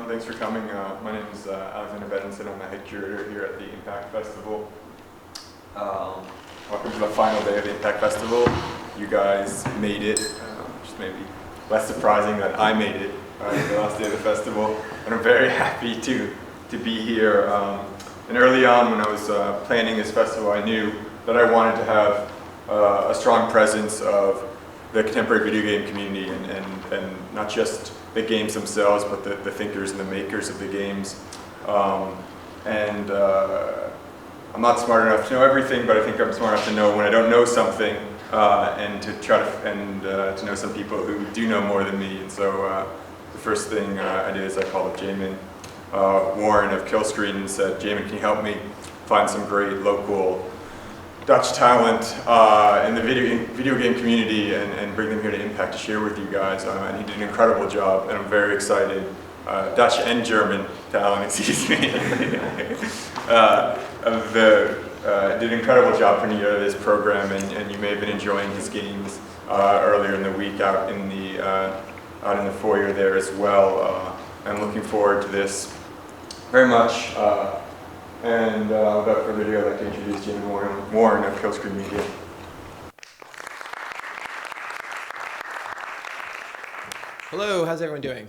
everyone. Thanks for coming. My name is Alexander Bedinson. I'm the head curator here at the Impakt Festival. Welcome to the final day of the Impakt Festival. You guys made it, which is maybe less surprising that I made it the last day of the festival. And I'm very happy to be here. And early on when I was planning this festival, I knew that I wanted to have a strong presence of the contemporary video game community and not just the games themselves, but the thinkers and the makers of the games. I'm not smart enough to know everything, but I think I'm smart enough to know when I don't know something, and to try to know some people who do know more than me. And so the first thing I did is I called up Jamin Warren of Killscreen and said, "Jamin, can you help me find some great local Dutch talent in the video game community and bring them here to Impakt to share with you guys?" And he did an incredible job, and I'm very excited. Dutch and German talent, excuse me. Did an incredible job putting together this program, and you may have been enjoying his games earlier in the week out in the foyer there as well. I'm looking forward to this very much. Without further ado, I'd like to introduce Jamin Warren of Killscreen Media. Hello, how's everyone doing?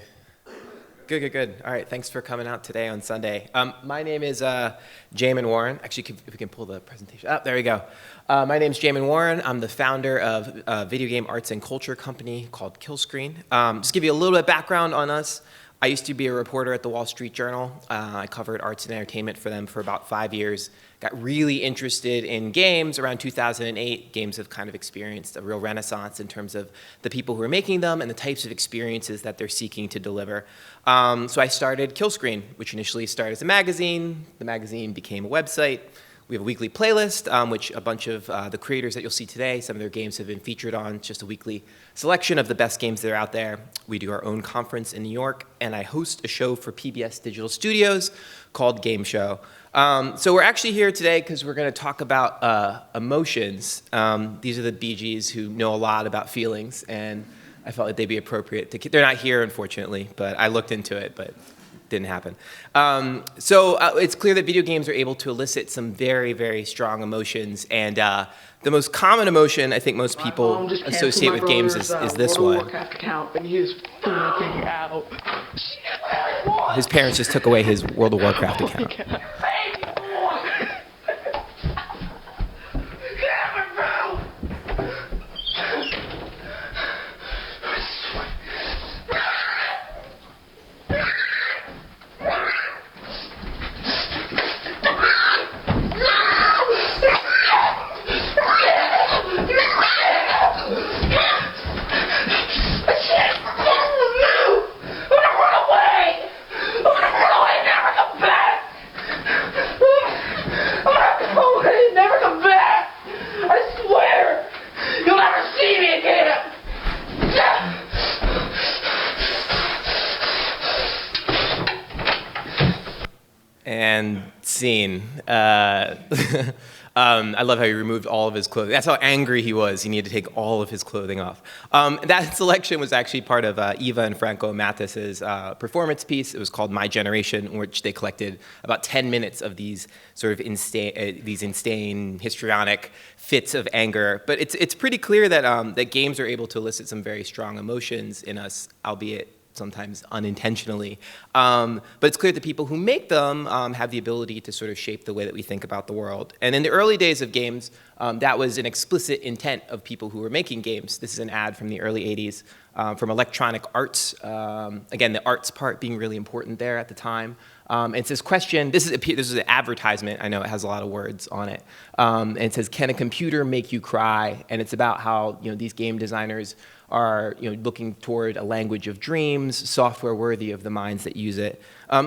Good. All right, thanks for coming out today on Sunday. My name is Jamin Warren. Actually, if we can pull the presentation up, there we go. My name's Jamin Warren. I'm the founder of a video game arts and culture company called Killscreen. Just give you a little bit of background on us. I used to be a reporter at the Wall Street Journal. I covered arts and entertainment for them for about 5 years. Got really interested in games around 2008. Games have kind of experienced a real renaissance in terms of the people who are making them and the types of experiences that they're seeking to deliver. So I started Killscreen, which initially started as a magazine. The magazine became a website. We have a weekly playlist, which a bunch of the creators that you'll see today, some of their games have been featured on. It's just a weekly selection of the best games that are out there. We do our own conference in New York, and I host a show for PBS Digital Studios called Game Show. So we're actually here today because we're going to talk about emotions. These are the Bee Gees who know a lot about feelings, and I felt like they'd be appropriate to. They're not here, unfortunately, but I looked into it, but didn't happen. It's clear that video games are able to elicit some very, very strong emotions, and the most common emotion I think most people associate with games is this one. Account, and he's freaking out. His parents just took away his World of Warcraft account. And scene. I love how he removed all of his clothing. That's how angry he was. He needed to take all of his clothing off. That selection was actually part of Eva and Franco Mattis's performance piece. It was called My Generation, in which they collected about 10 minutes of these sort of insane, histrionic fits of anger. But it's pretty clear that that games are able to elicit some very strong emotions in us, albeit sometimes unintentionally. But it's clear that people who make them have the ability to sort of shape the way that we think about the world. And in the early days of games, that was an explicit intent of people who were making games. This is an ad from the early 80s from Electronic Arts. Again, the arts part being really important there at the time. It's this question, this is an advertisement, I know it has a lot of words on it. And it says, "Can a computer make you cry?" And it's about how these game designers are looking toward a language of dreams, software worthy of the minds that use it.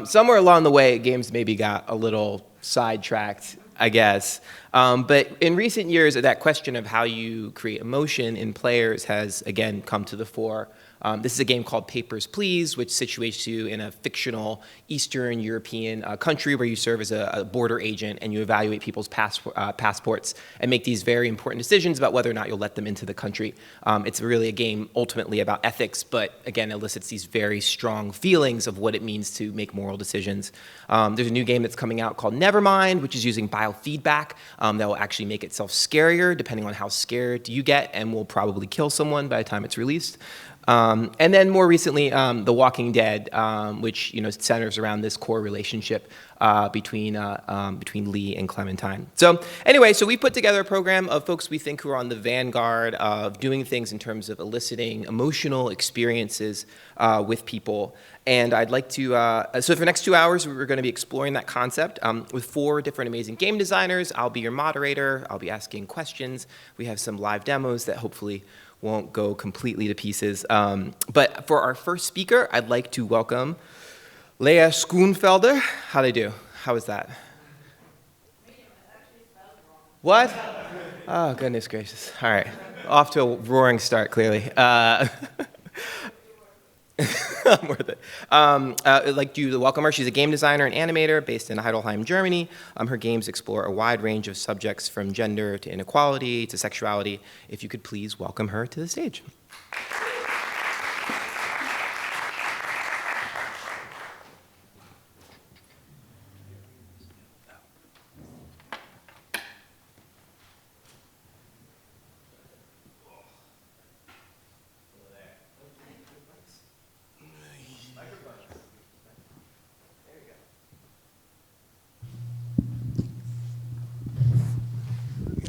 Somewhere along the way, games maybe got a little sidetracked, I guess. But in recent years, that question of how you create emotion in players has, again, come to the fore. This is a game called Papers, Please, which situates you in a fictional Eastern European country where you serve as a border agent and you evaluate people's passports and make these very important decisions about whether or not you'll let them into the country. It's really a game ultimately about ethics, but again, elicits these very strong feelings of what it means to make moral decisions. There's a new game that's coming out called Nevermind, which is using biofeedback that will actually make itself scarier depending on how scared you get and will probably kill someone by the time it's released. And then more recently, The Walking Dead, which centers around this core relationship between Lee and Clementine. So anyway, we put together a program of folks we think who are on the vanguard of doing things in terms of eliciting emotional experiences with people. And I'd like to, so for the next 2 hours, we're going to be exploring that concept with 4 different amazing game designers. I'll be your moderator. I'll be asking questions. We have some live demos that hopefully won't go completely to pieces. But for our first speaker, I'd like to welcome Leah Schoonfelder. How'd I do? How was that? What? Oh, goodness gracious. All right. Off to a roaring start, clearly. I'm worth it. I'd like to welcome her. She's a game designer and animator based in Heidelheim, Germany. Her games explore a wide range of subjects from gender to inequality to sexuality. If you could please welcome her to the stage.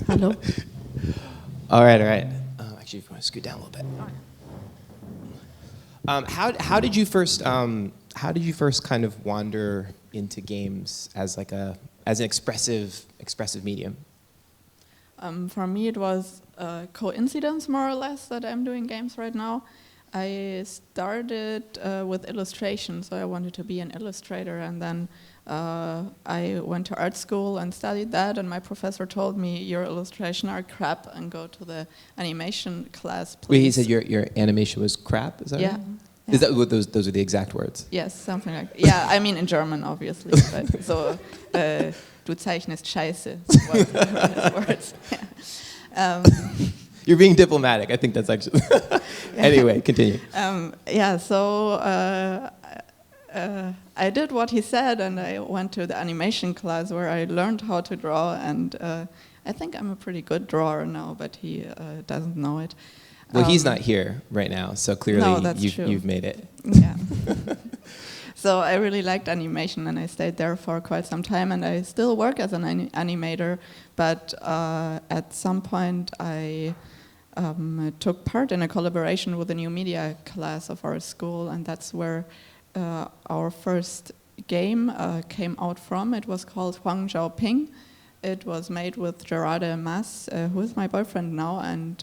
Hello. All right. Actually, if you want to scoot down a little bit. How did you first kind of wander into games as an expressive medium? For me, it was a coincidence, more or less, that I'm doing games right now. I started with illustration, so I wanted to be an illustrator, and then I went to art school and studied that, and my professor told me, your illustration are crap, and go to the animation class, please. Wait, he said your animation was crap? Is that right? Yeah. Is that what those are the exact words? Yes, something like that. Yeah, I mean in German, obviously. But so, du zeichnest Scheiße. Words. Yeah. You're being diplomatic. I think that's actually... Anyway, continue. So I did what he said, and I went to the animation class where I learned how to draw, and I think I'm a pretty good drawer now, but he doesn't know it. Well, he's not here right now, so clearly you've made it. Yeah. So I really liked animation, and I stayed there for quite some time, and I still work as an animator, but at some point I took part in a collaboration with a new media class of our school, and that's where our first game came out from. It was called Huang Zhaoping. It was made with Gerard Mas, who is my boyfriend now, and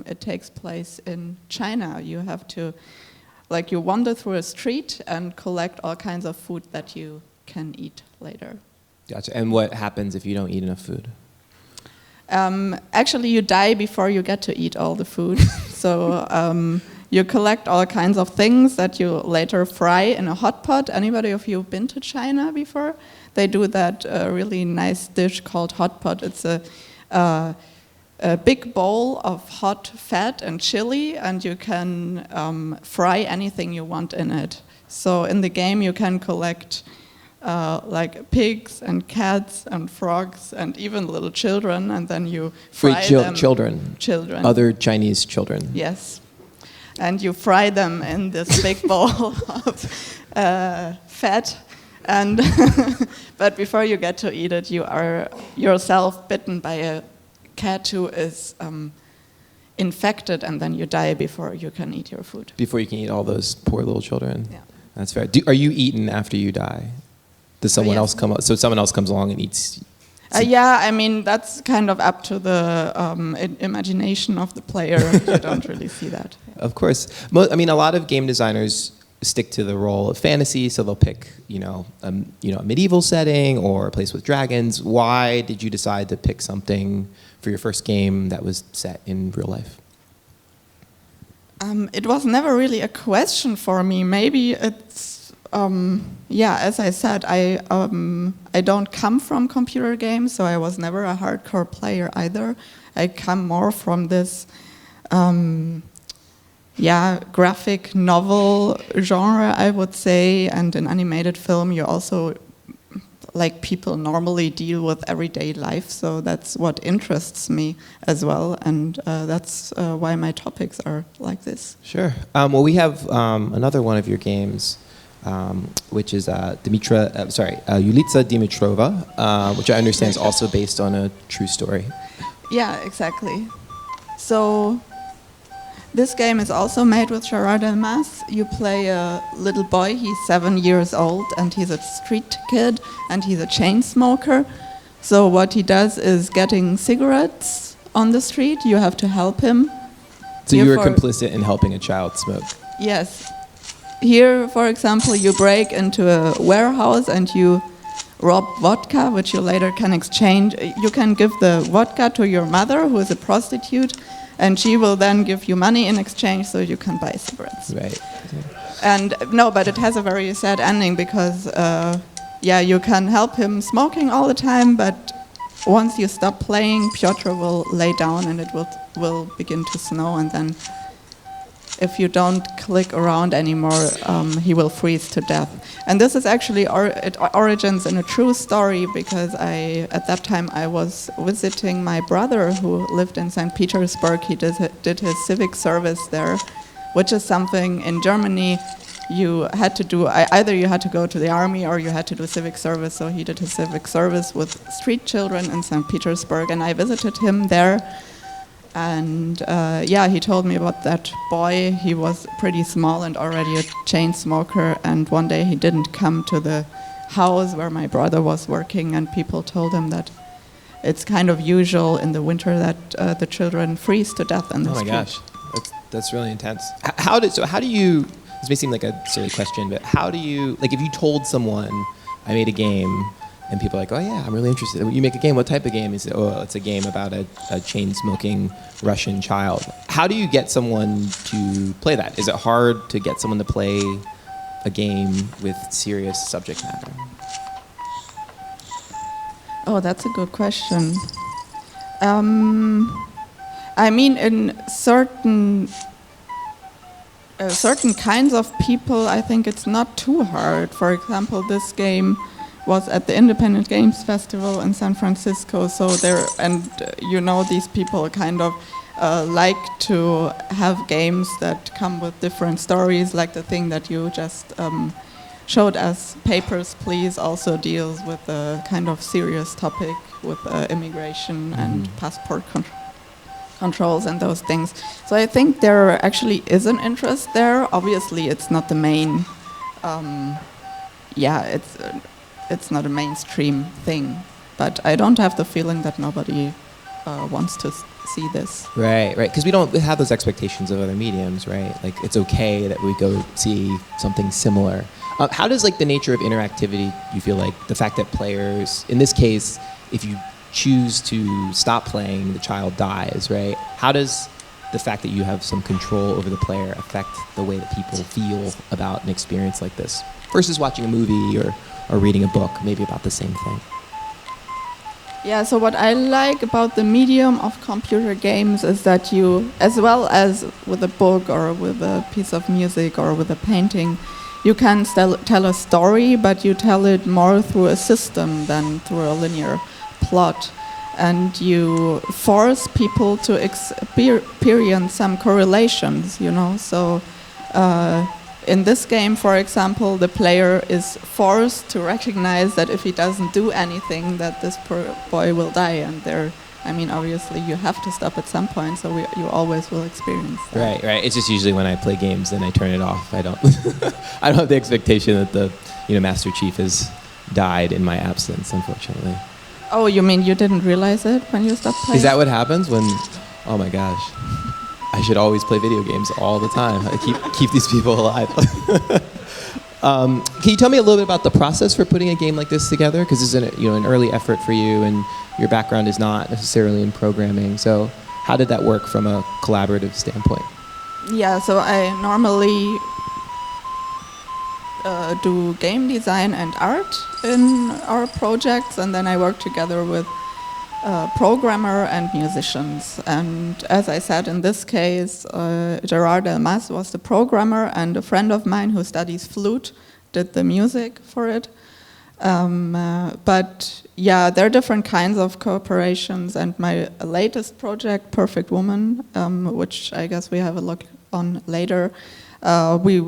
it takes place in China. You have to, you wander through a street and collect all kinds of food that you can eat later. Gotcha. And what happens if you don't eat enough food? Actually, you die before you get to eat all the food. So you collect all kinds of things that you later fry in a hot pot. Anybody of you been to China before? They do that really nice dish called hot pot. It's a big bowl of hot fat and chili, and you can fry anything you want in it. So in the game, you can collect pigs and cats and frogs and even little children, and then you fry them. Children? Children. Other Chinese children? Yes. And you fry them in this big bowl of fat. And but before you get to eat it, you are yourself bitten by a cat who is infected, and then you die before you can eat your food. Before you can eat all those poor little children? Yeah. That's fair. Are you eaten after you die? Does someone else come up? So someone else comes along and eats? Yeah, I mean, that's kind of up to the imagination of the player. You don't really see that. Of course. I mean, a lot of game designers stick to the role of fantasy, so they'll pick, a medieval setting or a place with dragons. Why did you decide to pick something for your first game that was set in real life? It was never really a question for me. Maybe it's, as I said, I don't come from computer games, so I was never a hardcore player either. I come more from this, graphic novel genre, I would say, and in animated film you also, like people normally deal with everyday life, so that's what interests me as well, and that's why my topics are like this. Sure. Well, we have another one of your games, which is Yulitsa Dimitrova, which I understand is also based on a true story. Yeah, exactly. So this game is also made with Gerard Delmas. You play a little boy, he's 7 years old, and he's a street kid, and he's a chain smoker. So what he does is getting cigarettes on the street, you have to help him. So you were complicit in helping a child smoke? Yes. Here, for example, you break into a warehouse and you rob vodka, which you later can exchange. You can give the vodka to your mother, who is a prostitute, and she will then give you money in exchange so you can buy cigarettes. Right. And no, but it has a very sad ending because, you can help him smoking all the time, but once you stop playing, Piotr will lay down and it will begin to snow, and then if you don't click around anymore, he will freeze to death. And this is actually, it origins in a true story, because at that time I was visiting my brother who lived in St. Petersburg. He did his civic service there, which is something in Germany you had to do. Either you had to go to the army or you had to do civic service. So he did his civic service with street children in St. Petersburg, and I visited him there. And he told me about that boy. He was pretty small and already a chain smoker, and one day he didn't come to the house where my brother was working, and people told him that it's kind of usual in the winter that the children freeze to death in the street. Oh my gosh, that's really intense. How do you, this may seem like a silly question, but how do you, like if you told someone, I made a game, and people are like, oh yeah, I'm really interested. You make a game, what type of game? Is it? Oh, it's a game about a chain-smoking Russian child. How do you get someone to play that? Is it hard to get someone to play a game with serious subject matter? Oh, that's a good question. I mean, in certain kinds of people, I think it's not too hard. For example, this game was at the Independent Games Festival in San Francisco, so these people kind of like to have games that come with different stories, like the thing that you just showed us, Papers, Please, also deals with a kind of serious topic with immigration and passport controls and those things. So I think there actually is an interest there. Obviously, it's not the main, it's not a mainstream thing, but I don't have the feeling that nobody wants to see this. Right, because we don't have those expectations of other mediums, right? Like it's okay that we go see something similar. How does like the nature of interactivity, you feel like the fact that players, in this case, if you choose to stop playing, the child dies, right? How does the fact that you have some control over the player affect the way that people feel about an experience like this versus watching a movie or reading a book, maybe about the same thing? Yeah, so what I like about the medium of computer games is that you, as well as with a book or with a piece of music or with a painting, you can tell a story, but you tell it more through a system than through a linear plot. And you force people to experience some correlations, So in this game, for example, the player is forced to recognize that if he doesn't do anything, that this poor boy will die. And obviously you have to stop at some point, so you always will experience that. Right. It's just usually when I play games, then I turn it off. I don't I don't have the expectation that the Master Chief has died in my absence, unfortunately. Oh, you mean you didn't realize it when you stopped playing? Is that what happens when, oh my gosh. I should always play video games all the time. I keep these people alive. Can you tell me a little bit about the process for putting a game like this together? Because this is an early effort for you, and your background is not necessarily in programming. So how did that work from a collaborative standpoint? Yeah, so I normally do game design and art in our projects, and then I work together with programmer and musicians. And as I said, in this case, Gerard Delmas was the programmer, and a friend of mine who studies flute did the music for it. But yeah, there are different kinds of cooperations, and my latest project, Perfect Woman, which I guess we have a look on later, we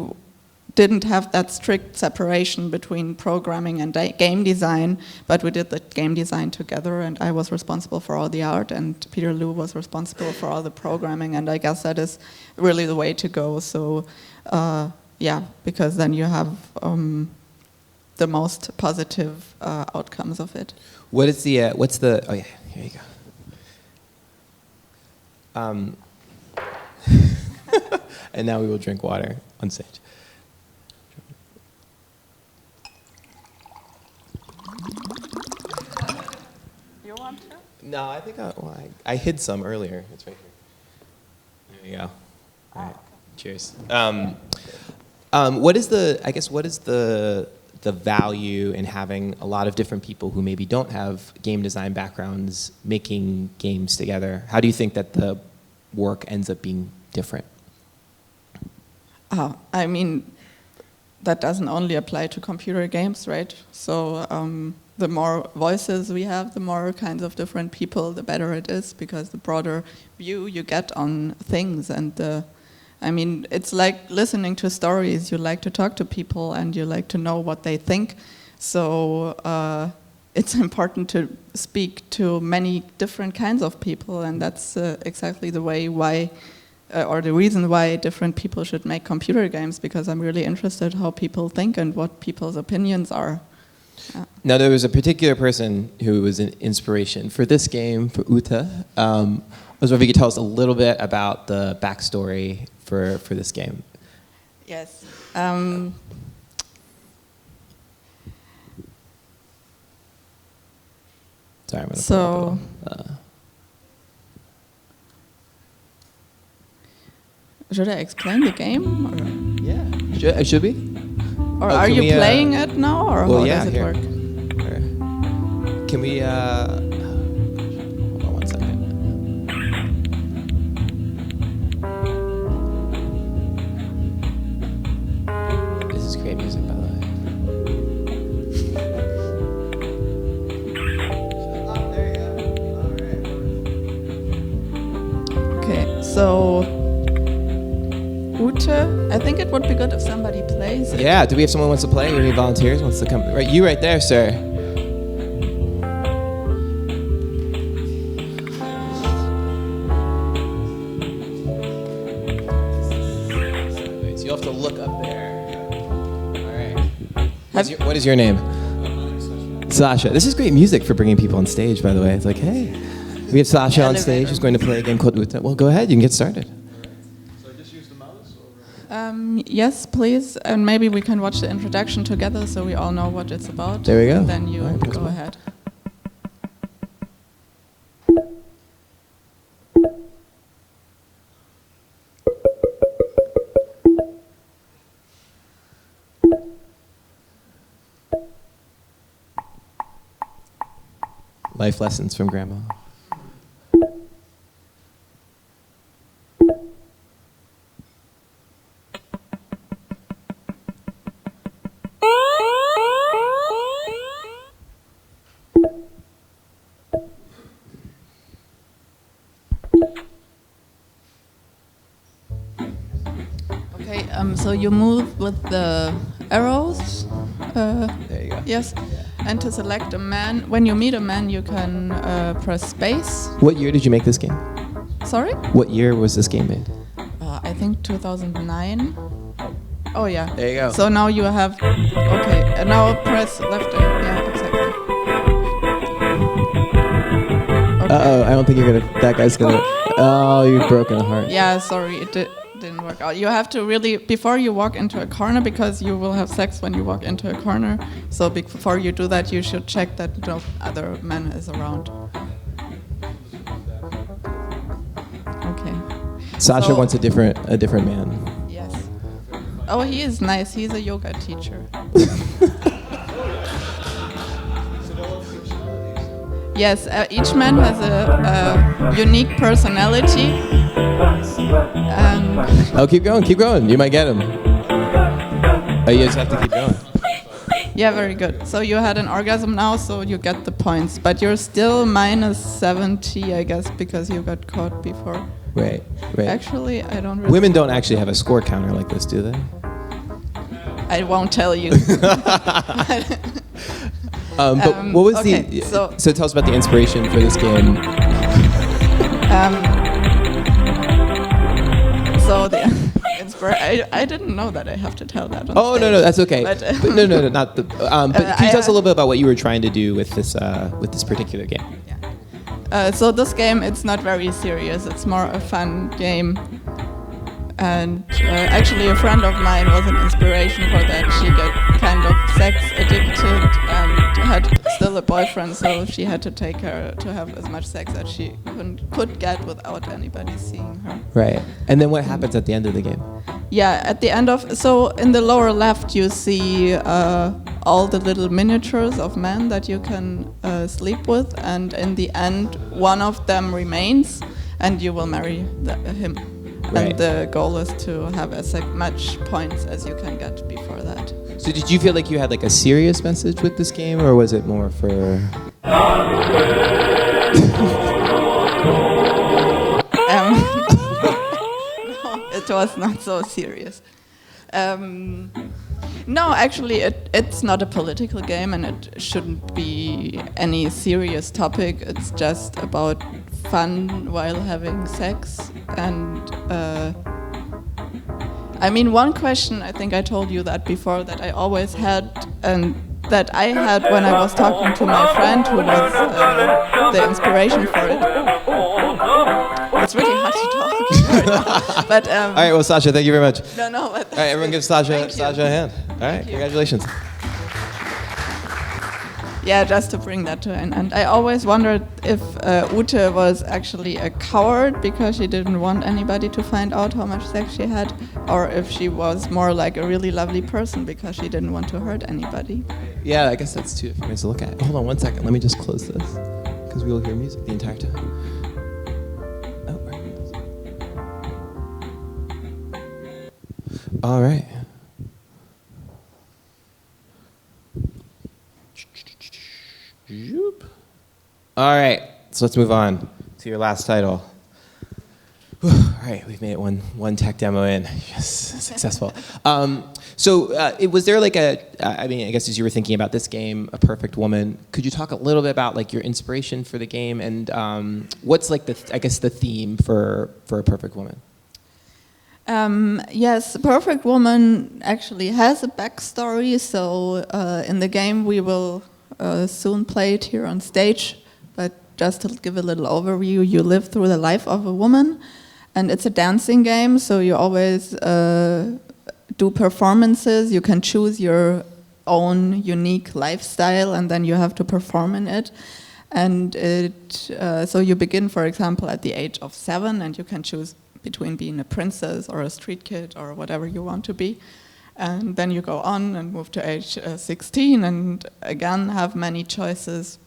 didn't have that strict separation between programming and game design, but we did the game design together, and I was responsible for all the art, and Peter Liu was responsible for all the programming, and I guess that is really the way to go. So yeah, because then you have the most positive outcomes of it. What is the, what's the, oh yeah, here you go. And now we will drink water on stage. You want to? No, I think I hid some earlier. It's right here. There you go. All right. Cheers. What is the value in having a lot of different people who maybe don't have game design backgrounds making games together? How do you think that the work ends up being different? I mean, that doesn't only apply to computer games, right? So the more voices we have, the more kinds of different people, the better it is, because the broader view you get on things. And I mean, it's like listening to stories. You like to talk to people and you like to know what they think. So it's important to speak to many different kinds of people, and that's exactly the way why, or the reason why different people should make computer games, because I'm really interested how people think and what people's opinions are. Now, there was a particular person who was an inspiration for this game, for Ute. I was wondering if you could tell us a little bit about the backstory for this game. Yes. Sorry, I'm going to so, should I explain the game? Or? Yeah. Should we? Or are you playing it now, or well, how yeah, does it work? Can we, hold on 1 second. This is great music, by the way. There you go. All right. Okay, so Ute, I think it would be good if somebody plays it. Yeah, do we have someone who wants to play? Any volunteers wants to come? Right, you right there, sir. So you'll have to look up there. All right. What is your name? Sasha. This is great music for bringing people on stage, by the way. It's like, hey, we have Sasha on stage who's going to play a game called Ute. Well, go ahead, you can get started. Yes, please, and maybe we can watch the introduction together so we all know what it's about. There we go. And then you right, go ahead. Life lessons from Grandma. Okay, so you move with the arrows. There you go. Yes, and to select a man, when you meet a man, you can press space. What year did you make this game? Sorry? What year was this game made? I think 2009. Oh yeah. There you go. So now you have, okay, and now press left. Yeah, exactly. Okay. Uh-oh, I don't think you're gonna, that guy's gonna, oh, you've broken a heart. Yeah, sorry, it didn't work out. You have to really, before you walk into a corner, because you will have sex when you walk into a corner, so before you do that, you should check that no other man is around. Okay. Sasha So- wants a different man. Yes. Oh, he is nice. He's a yoga teacher. Yes, each man has a unique personality. And Oh, keep going. You might get him. Oh, you just have to keep going. yeah, very good. So you had an orgasm now, so you get the points. But you're still minus 70, I guess, because you got caught before. Right. Actually, I don't really... Women don't actually have a score counter like this, do they? I won't tell you. But what was okay, the... so- tell us about the inspiration for this game. So the I didn't know that I have to tell that. On Oh, stage. no, that's okay. But, But no, not the... but can you tell us a I- little bit about what you were trying to do with this particular game? So this game, it's not very serious. It's more a fun game. And actually, a friend of mine was an inspiration for that. She got kind of sex addicted and had still a boyfriend, so she had to take her to have as much sex as she could get without anybody seeing her. Right. And then what happens at the end of the game? Yeah, at the end of... So in the lower left, you see all the little miniatures of men that you can sleep with. And in the end, one of them remains, and you will marry him. Right. And the goal is to have as much points as you can get before that. So did you feel like you had like a serious message with this game, or was it more for... No, it was not so serious. No, actually, it's not a political game, and it shouldn't be any serious topic. It's just about fun while having sex. And I mean, one question, I think I told you that before, that I always had, and that I had when I was talking to my friend who was the inspiration for it. It's really hard to talk right now. But, All right, well, Sasha, thank you very much. no, but All right, everyone give Sasha Thank you. a hand. All right, you. congratulations. yeah, just to bring that to an end. I always wondered if Ute was actually a coward because she didn't want anybody to find out how much sex she had, or if she was more like a really lovely person because she didn't want to hurt anybody. Yeah, I guess that's two different ways to look at it. Hold on one second. Let me just close this because we will hear music the entire time. Oh, right. All right. All right, so let's move on to your last title. Whew, all right, we've made it one tech demo in. Yes, successful. Was there like I mean, I guess as you were thinking about this game, A Perfect Woman, could you talk a little bit about like your inspiration for the game and what's like the theme for A Perfect Woman? Yes, Perfect Woman actually has a backstory. So in the game we will soon play it here on stage. But just to give a little overview, you live through the life of a woman, and it's a dancing game. So you always do performances. You can choose your own unique lifestyle, and then you have to perform in it. And so you begin, for example, at the age of 7, and you can choose between being a princess or a street kid or whatever you want to be. And then you go on and move to age 16 and again have many choices.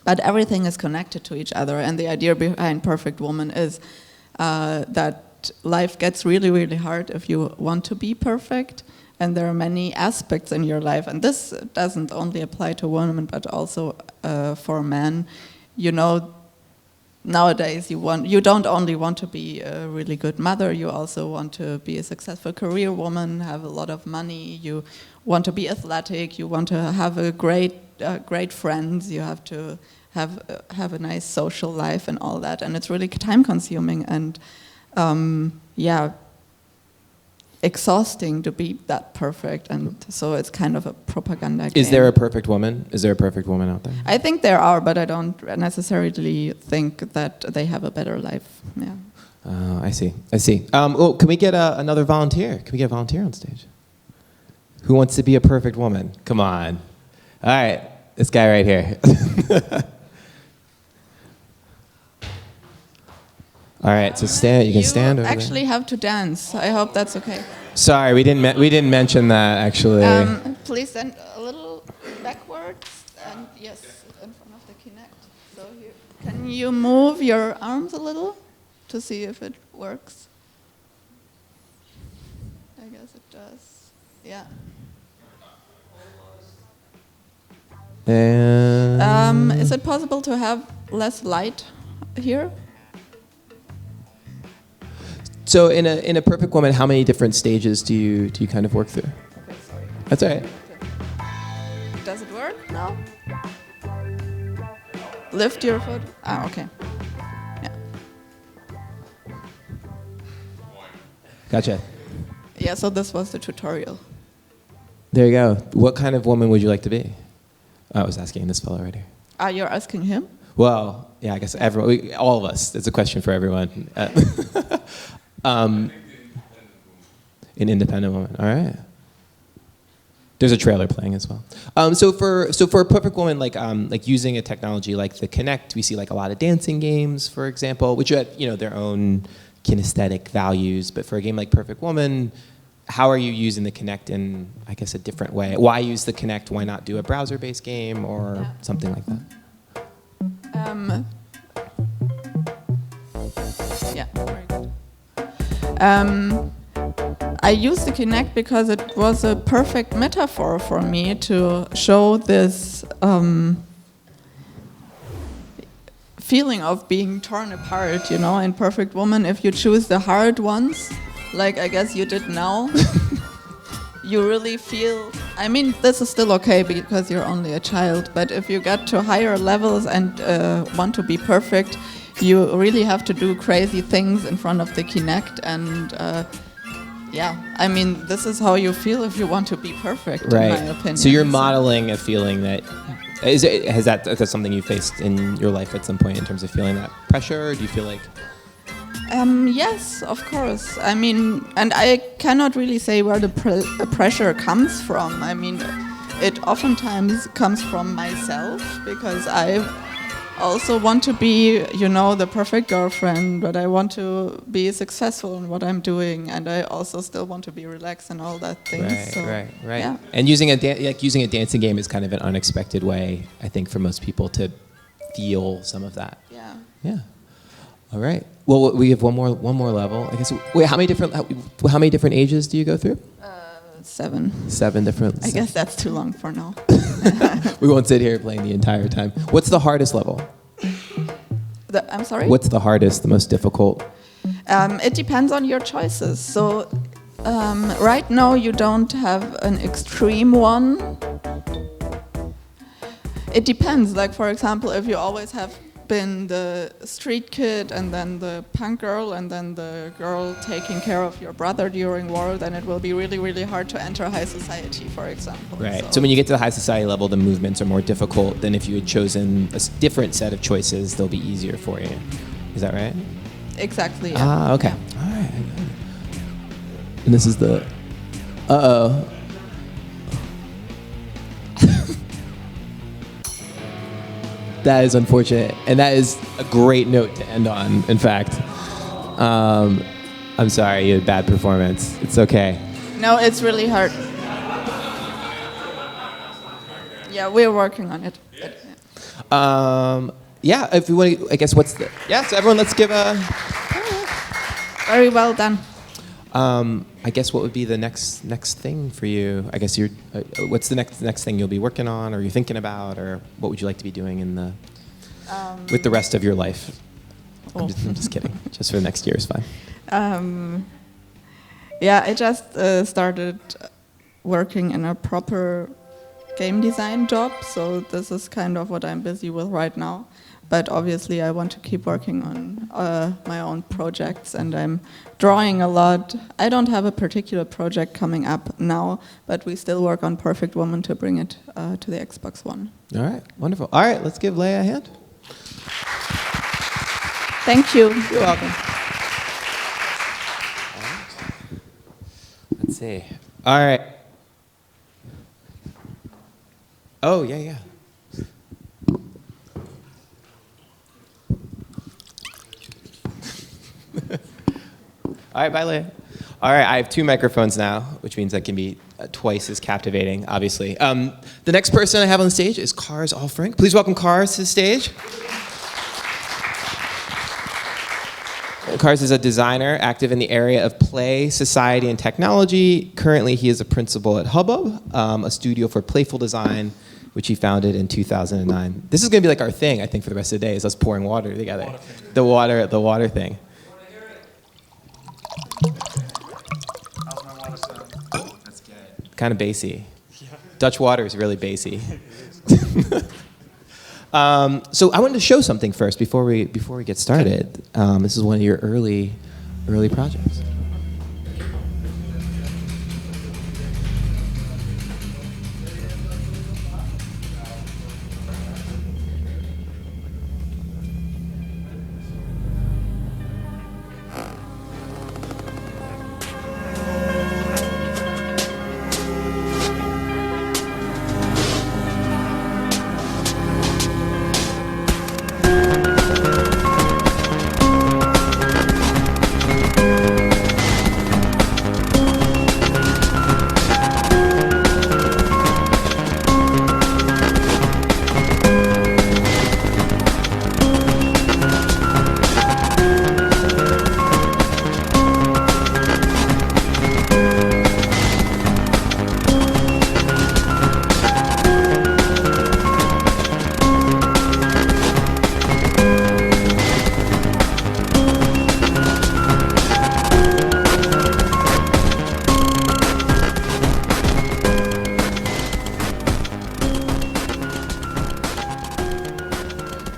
But everything is connected to each other. And the idea behind Perfect Woman is that life gets really, really hard if you want to be perfect. And there are many aspects in your life. And this doesn't only apply to women, but also for men. You know, nowadays you don't only want to be a really good mother, you also want to be a successful career woman, have a lot of money, you want to be athletic, you want to have a great friends, you have to have a nice social life and all that, and it's really time consuming and exhausting to be that perfect, and so it's kind of a propaganda game. Is there a perfect woman? Is there a perfect woman out there? I think there are, but I don't necessarily think that they have a better life. Yeah. I see. Well, can we get another volunteer? Can we get a volunteer on stage? Who wants to be a perfect woman? Come on. All right, this guy right here. All right, so stand. You can stand over actually have to dance. I hope that's okay. there. Sorry, we didn't mention that actually. Please stand a little backwards and yes, in front of the Kinect. So here, can you move your arms a little to see if it works? I guess it does. Yeah. And Is it possible to have less light here? so in a perfect woman, how many different stages do you kind of work through? Okay, sorry. That's all right. Does it work now? Lift your foot. Ah, okay. Yeah. Gotcha. Yeah, so this was the tutorial. There you go. What kind of woman would you like to be? I was asking this fellow right here. Ah, you're asking him? Well, yeah, I guess everyone, all of us. It's a question for everyone. An independent woman. All right. There's a trailer playing as well. So for a perfect woman, like using a technology like the Kinect, we see like a lot of dancing games, for example, which have their own kinesthetic values. But for a game like Perfect Woman, how are you using the Kinect in, I guess, a different way? Why use the Kinect? Why not do a browser-based game or something like that? Yeah, very good. I used the Kinect because it was a perfect metaphor for me to show this feeling of being torn apart, in Perfect Woman. If you choose the hard ones, like I guess you did now, you really feel, this is still okay because you're only a child, but if you get to higher levels and want to be perfect, you really have to do crazy things in front of the Kinect and this is how you feel if you want to be perfect, right. In my opinion. So you're modeling a feeling that, that's something you faced in your life at some point in terms of feeling that pressure? Or do you feel like... Yes, of course. And I cannot really say where the pressure comes from. It oftentimes comes from myself because I also want to be, the perfect girlfriend, but I want to be successful in what I'm doing, and I also still want to be relaxed and all that things. Right. Yeah. And using a dancing game is kind of an unexpected way, I think, for most people to feel some of that. Yeah. Yeah. All right. Well, we have one more level. I guess. Wait, how many different ages do you go through? 7. 7 different. I guess that's too long for now. We won't sit here playing the entire time. What's the hardest level? I'm sorry? What's the hardest, the most difficult? It depends on your choices. So right now you don't have an extreme one. It depends. Like, for example, if you always have been the street kid and then the punk girl and then the girl taking care of your brother during war, then it will be really, really hard to enter high society, for example. Right. So when you get to the high society level, the movements are more difficult than if you had chosen a different set of choices. They'll be easier for you. Is that right? Exactly. Yeah. Ah, okay. Yeah. All right. And this is the... Uh-oh. That is unfortunate, and that is a great note to end on, in fact. I'm sorry, you had bad performance. It's okay. No, it's really hard. Yeah, we're working on it. Yeah, if you want to, I guess what's the... Yeah, so everyone, let's give a... Very well done. I guess what would be the next thing for you? I guess what's the next thing you'll be working on, or you're thinking about, or what would you like to be doing in the with the rest of your life? I'm just kidding. Just for the next year is fine. Yeah, I just started working in a proper game design job, so this is kind of what I'm busy with right now. But obviously I want to keep working on my own projects, and I'm drawing a lot. I don't have a particular project coming up now, but we still work on Perfect Woman to bring it to the Xbox One. All right, wonderful. All right, let's give Leah a hand. Thank you. You're welcome. All right. Let's see. All right. Oh, yeah. All right, bye, Leia. All right, I have 2 microphones now, which means I can be twice as captivating, obviously. The next person I have on the stage is Kars Alfrink. Please welcome Kars to the stage. Kars is a designer active in the area of play, society, and technology. Currently, he is a principal at Hubbub, a studio for playful design, which he founded in 2009. This is going to be like our thing, I think, for the rest of the day, is us pouring water together. The water thing. How's my water sound? That's good. Kind of bassy. Yeah. Dutch water is really bassy. So I wanted to show something first before we get started. This is one of your early projects.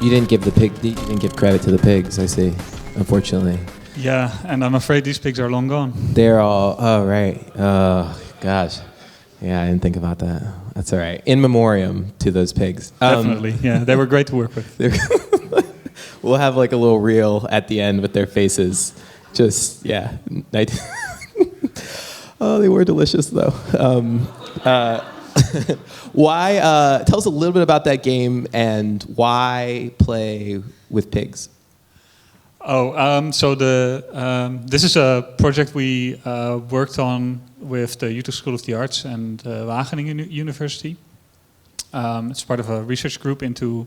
You didn't give credit to the pigs, I see, unfortunately. Yeah, and I'm afraid these pigs are long gone. They're all, oh, right. Oh, gosh. Yeah, I didn't think about that. That's all right. In memoriam to those pigs. Definitely, yeah. They were great to work with. We'll have like a little reel at the end with their faces. Just, yeah. Oh, they were delicious, though. Why? Tell us a little bit about that game and why play with pigs. This is a project we worked on with the Utrecht School of the Arts and Wageningen University. It's part of a research group into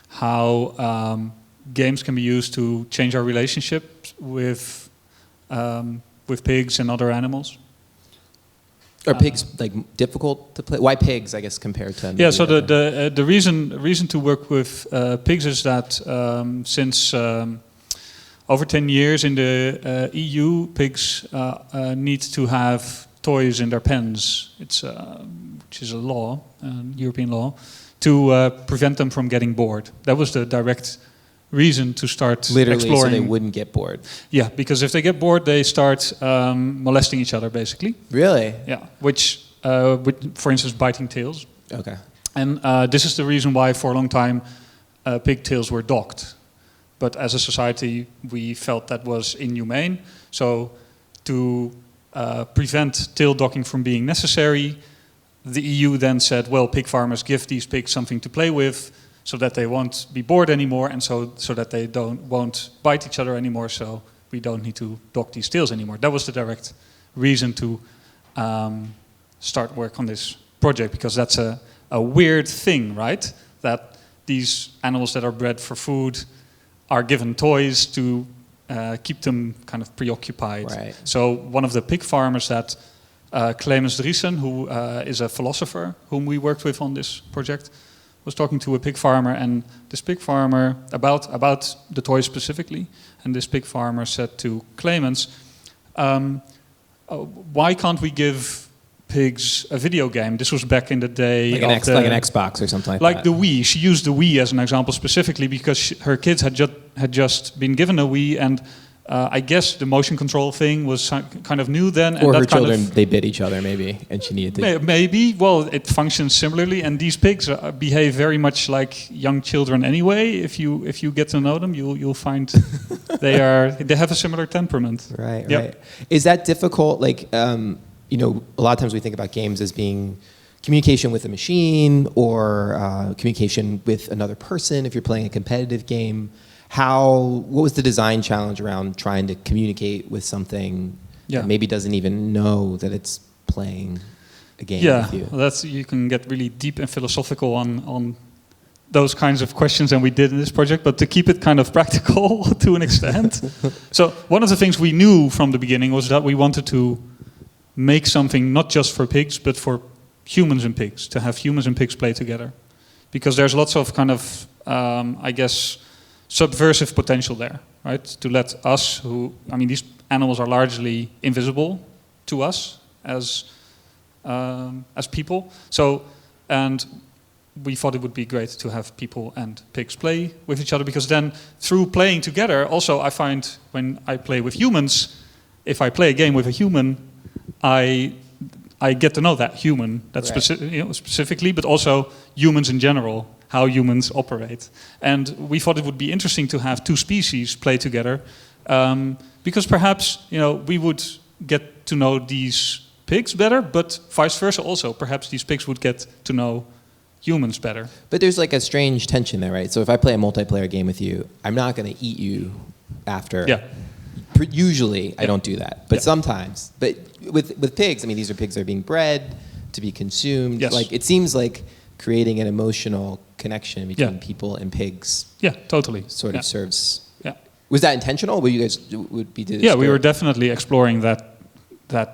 how games can be used to change our relationships with pigs and other animals. Are pigs like difficult to play? Why pigs, I guess, compared to? Yeah, so the reason to work with pigs is that since over 10 years in the EU, pigs need to have toys in their pens. It's which is a law, European law, to prevent them from getting bored. That was the direct reason to start literally exploring. So they wouldn't get bored. Yeah, because if they get bored, they start molesting each other, basically. Really? Yeah, which for instance, biting tails. Okay. And this is the reason why, for a long time, pigtails were docked. But as a society, we felt that was inhumane. So to prevent tail docking from being necessary, the EU then said, well, pig farmers, give these pigs something to play with so that they won't be bored anymore and so that they won't bite each other anymore, so we don't need to dock these tails anymore. That was the direct reason to start work on this project, because that's a weird thing, right? That these animals that are bred for food are given toys to keep them kind of preoccupied. Right. So one of the pig farmers that Clemens Driessen, who is a philosopher whom we worked with on this project, was talking to a pig farmer, and this pig farmer, about the toys specifically, and this pig farmer said to Clemens, why can't we give pigs a video game? This was back in the day. Like an Xbox or something like that. Like the Wii. She used the Wii as an example specifically because her kids had just been given a Wii, and I guess the motion control thing was kind of new then. Or and her that kind children, of, they bit each other maybe, and she needed to... Maybe. Well, it functions similarly, and these pigs behave very much like young children anyway. If you get to know them, you'll find they have a similar temperament. Right, Yep. right. Is that difficult? Like, a lot of times we think about games as being communication with a machine or communication with another person if you're playing a competitive game. what was the design challenge around trying to communicate with something that maybe doesn't even know that it's playing a game with you? Well, you can get really deep and philosophical on those kinds of questions, and we did in this project, but to keep it kind of practical to an extent. So one of the things we knew from the beginning was that we wanted to make something not just for pigs, but for humans and pigs, to have humans and pigs play together. Because there's lots of kind of, I guess, subversive potential there, right? To let us these animals are largely invisible to us as people. So, and we thought it would be great to have people and pigs play with each other, because then through playing together, also I find when I play with humans, if I play a game with a human, I get to know that human, specifically, but also humans in general, how humans operate. And we thought it would be interesting to have two species play together, because perhaps we would get to know these pigs better, but vice versa also. Perhaps these pigs would get to know humans better. But there's like a strange tension there, right? So if I play a multiplayer game with you, I'm not going to eat you after. Yeah. Usually, I don't do that, but sometimes. But with pigs, I mean, these are pigs that are being bred to be consumed. Yes. Like it seems like creating an emotional connection between people and pigs. Yeah, totally. Sort of serves. Yeah. Was that intentional? Would you guys be? Yeah, we were definitely exploring that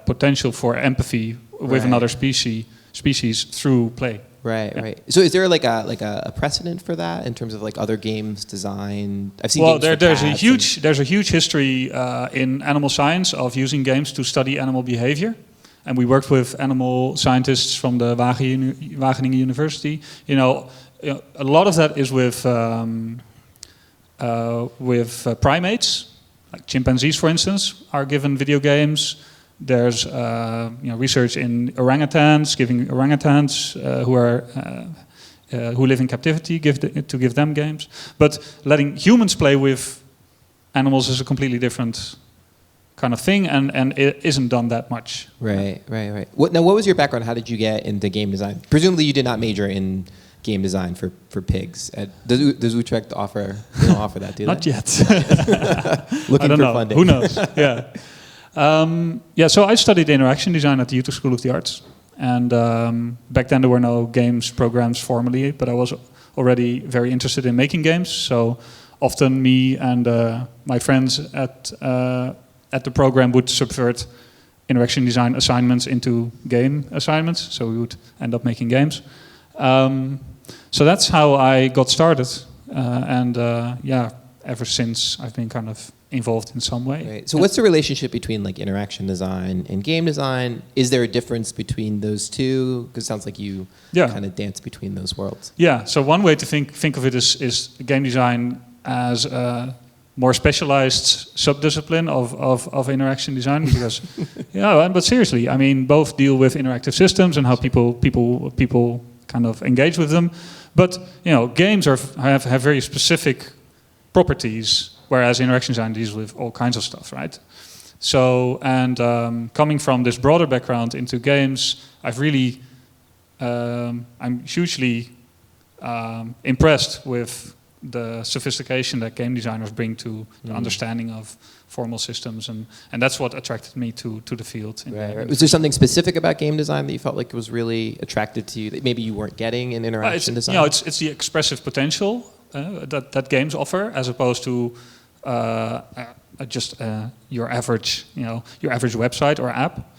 potential for empathy with another species through play. Right. So is there like a precedent for that in terms of like other games design? I've seen. Well, games there's a huge history in animal science of using games to study animal behavior, and we worked with animal scientists from the Wageningen University. A lot of that is with primates, like chimpanzees, for instance, are given video games. There's research in orangutans, giving orangutans who live in captivity to give them games. But letting humans play with animals is a completely different kind of thing, and it isn't done that much. Right. What was your background? How did you get into game design? Presumably you did not major in game design for pigs. Does Utrecht offer? They don't offer that, do they? Not yet. Looking I don't for know. funding. Who knows? Yeah. So I studied interaction design at the Utrecht School of the Arts, and back then there were no games programs formally, but I was already very interested in making games. So often me and my friends at the program would subvert interaction design assignments into game assignments. So we would end up making games. So that's how I got started, and ever since I've been kind of involved in some way. Right. So what's the relationship between like interaction design and game design? Is there a difference between those two? Because it sounds like you kind of dance between those worlds. Yeah. So one way to think of it is game design as a more specialized subdiscipline of interaction design, because but seriously, I mean, both deal with interactive systems and how people kind of engage with them. But games have very specific properties, whereas interaction design deals with all kinds of stuff, right? So, and coming from this broader background into games, I'm hugely impressed with the sophistication that game designers bring to the understanding of formal systems, and that's what attracted me to the field. Right. Was there something specific about game design that you felt like was really attractive to you that maybe you weren't getting in interaction design? It's the expressive potential that games offer, as opposed to just your average website or app.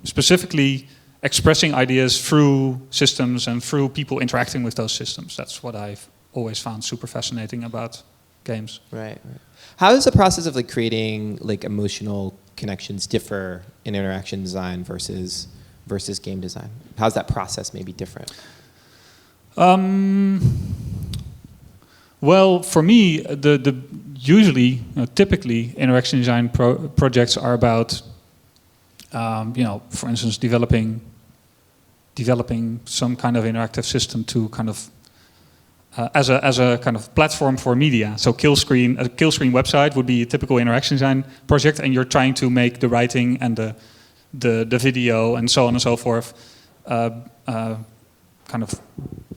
Specifically expressing ideas through systems and through people interacting with those systems. That's what I've always found super fascinating about games. Right. How does the process of like creating like emotional connections differ in interaction design versus game design? How's that process maybe different? Well, for me, typically interaction design projects are about, for instance, developing some kind of interactive system to kind of as a kind of platform for media. So a kill screen website would be a typical interaction design project, and you're trying to make the writing and the video and so on and so forth kind of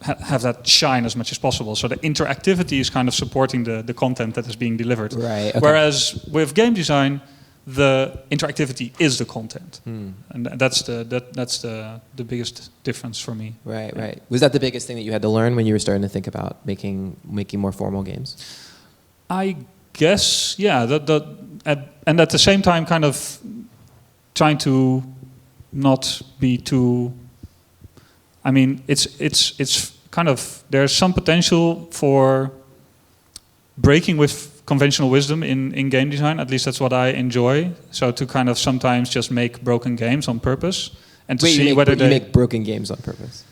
have that shine as much as possible. So the interactivity is kind of supporting the content that is being delivered. Right. Okay. Whereas with game design, the interactivity is the content, and that's the biggest difference for me. Right. Right. Was that the biggest thing that you had to learn when you were starting to think about making more formal games? I guess, yeah. And at the same time, kind of trying to not be too. I mean, it's kind of, there's some potential for breaking with conventional wisdom in game design. At least that's what I enjoy. So to kind of sometimes just make broken games on purpose and to see whether you make broken games on purpose.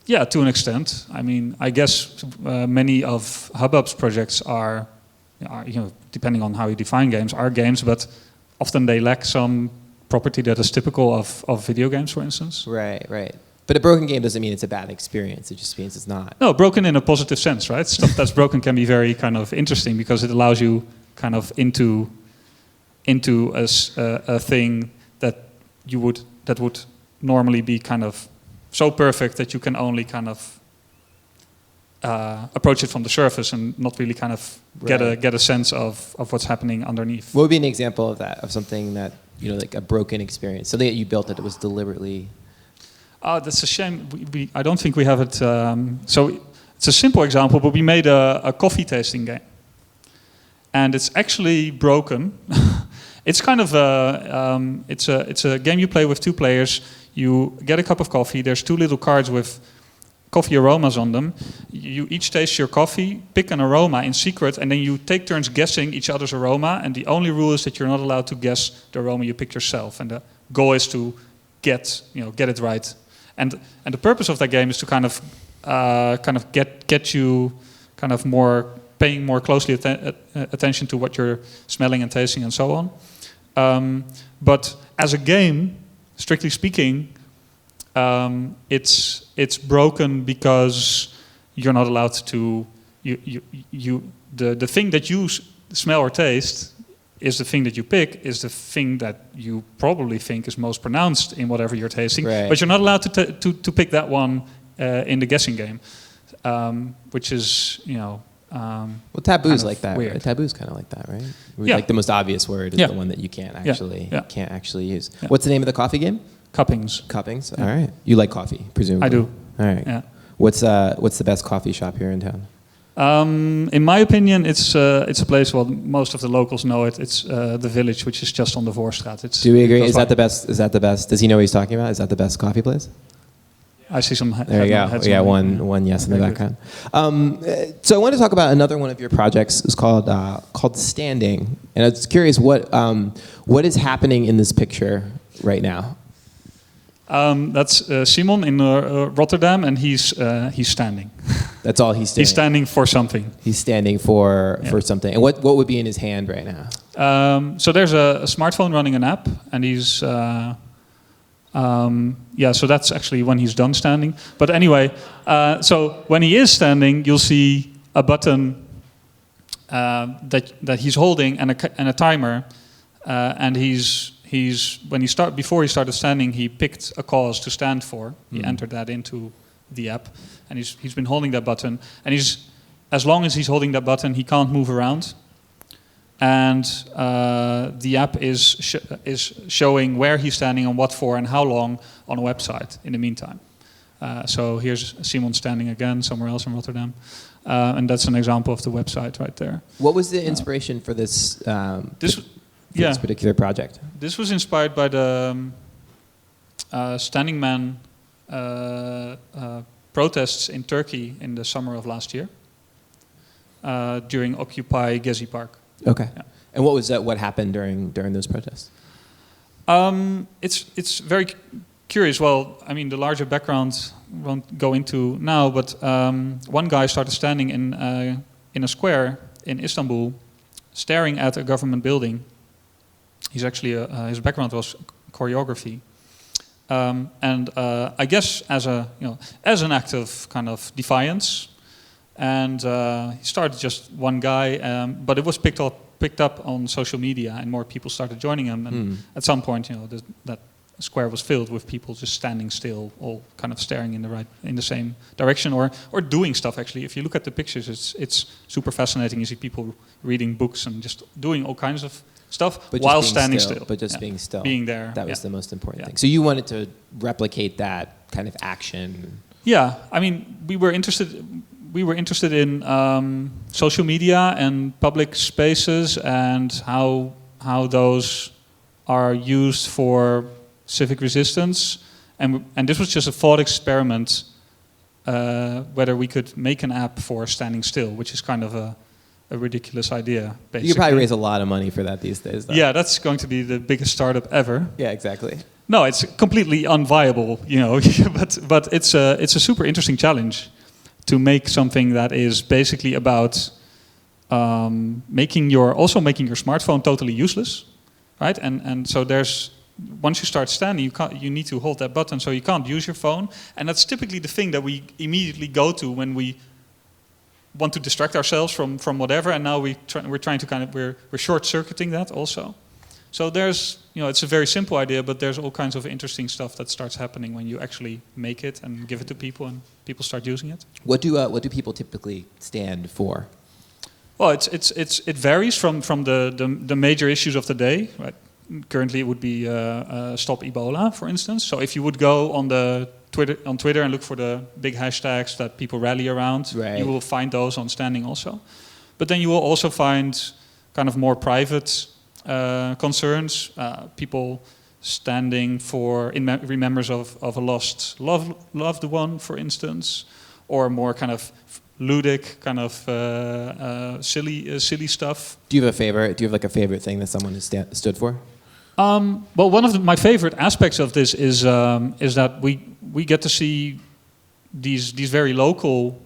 Yeah, to an extent. I mean, I guess many of Hubbub's projects are, depending on how you define games, are games, but often they lack some property that is typical of video games, for instance. Right, right. But a broken game doesn't mean it's a bad experience. It just means it's not. No, broken in a positive sense, right? Stuff that's broken can be very kind of interesting because it allows you kind of into a thing that would normally be kind of so perfect that you can only kind of approach it from the surface and not really kind of get a sense of what's happening underneath. What would be an example of that, of something that, like a broken experience, something that you built that was deliberately... Oh, that's a shame. I don't think we have it. So it's a simple example, but we made a coffee tasting game. And it's actually broken. It's kind of it's a game you play with 2 players. You get a cup of coffee. There's 2 little cards with coffee aromas on them. You each taste your coffee, pick an aroma in secret, and then you take turns guessing each other's aroma. And the only rule is that you're not allowed to guess the aroma you picked yourself. And the goal is to get it right. And the purpose of that game is to kind of get you kind of paying more closely attention to what you're smelling and tasting and so on. But as a game, strictly speaking, it's broken because you're not allowed to. The thing that you smell or taste is the thing that you pick, is the thing that you probably think is most pronounced in whatever you're tasting. Right. But you're not allowed to pick that one in the guessing game, which is, well, taboo's like that. Weird. Right? Taboo's kind of like that, right? Yeah. Like the most obvious word is the one that you can't actually use. Yeah. What's the name of the coffee game? Cuppings. Cuppings. Yeah. All right. You like coffee, presumably. I do. All right. Yeah. What's the best coffee shop here in town? In my opinion, it's a place. Well, most of the locals know it. It's the Village, which is just on the Voorstraat. Do we agree? Is that the best? Is that the best? Does he know what he's talking about? Is that the best coffee place? I see some. There you go. Yeah, one yes in the background. So I want to talk about another one of your projects. It's called Standing, and I was curious what is happening in this picture right now. That's Simon in Rotterdam, and he's standing. That's all he's standing. He's standing for something. He's standing for something. And what would be in his hand right now? So there's a smartphone running an app, and he's so that's actually when he's done standing. But anyway, so when he is standing, you'll see a button that he's holding and a timer, and before he started standing, he picked a cause to stand for. He entered that into the app, and he's been holding that button. And as long as he's holding that button, he can't move around. And the app is showing where he's standing and what for and how long on a website in the meantime. So here's Simon standing again somewhere else in Rotterdam. And that's an example of the website right there. What was the inspiration for this this particular project? This was inspired by the Standing Man protests in Turkey in the summer of last year during Occupy Gezi Park. Okay. Yeah. And what was that? What happened during those protests? It's very curious. Well, I mean, the larger background won't go into now, but one guy started standing in a square in Istanbul, staring at a government building. He's actually his background was choreography, and I guess as an act of kind of defiance. And he started just one guy, but it was picked up on social media, and more people started joining him. And at some point, that square was filled with people just standing still, all kind of staring in the same direction, or doing stuff. Actually, if you look at the pictures, it's super fascinating. You see people reading books and just doing all kinds of stuff while standing still. But just being still. Being there. That was the most important thing. So you wanted to replicate that kind of action. Yeah, I mean, we were interested in social media and public spaces and how those are used for civic resistance, and this was just a thought experiment whether we could make an app for standing still, which is kind of a ridiculous idea. Basically. You could probably raise a lot of money for that these days, though. Yeah, that's going to be the biggest startup ever. Yeah, exactly. No, it's completely unviable, you know. but it's a super interesting challenge to make something that is basically about making your smartphone totally useless, right? And so once you start standing, you need to hold that button, so you can't use your phone, and that's typically the thing that we immediately go to when we want to distract ourselves from whatever, and now we're trying to we're short-circuiting that also. So there's, it's a very simple idea, but there's all kinds of interesting stuff that starts happening when you actually make it and give it to people, and people start using it. What do people typically stand for? Well, it varies from the major issues of the day. Right? Currently, it would be Stop Ebola, for instance. So if you would go on Twitter and look for the big hashtags that people rally around, you will find those on standing also. But then you will also find kind of more private concerns, people standing in remembrance of a lost loved one, for instance, or more kind of ludic, kind of silly stuff. Do you have a favorite? Do you have like a favorite thing that someone has stood for? Well, one of my favorite aspects of this is that we get to see these very local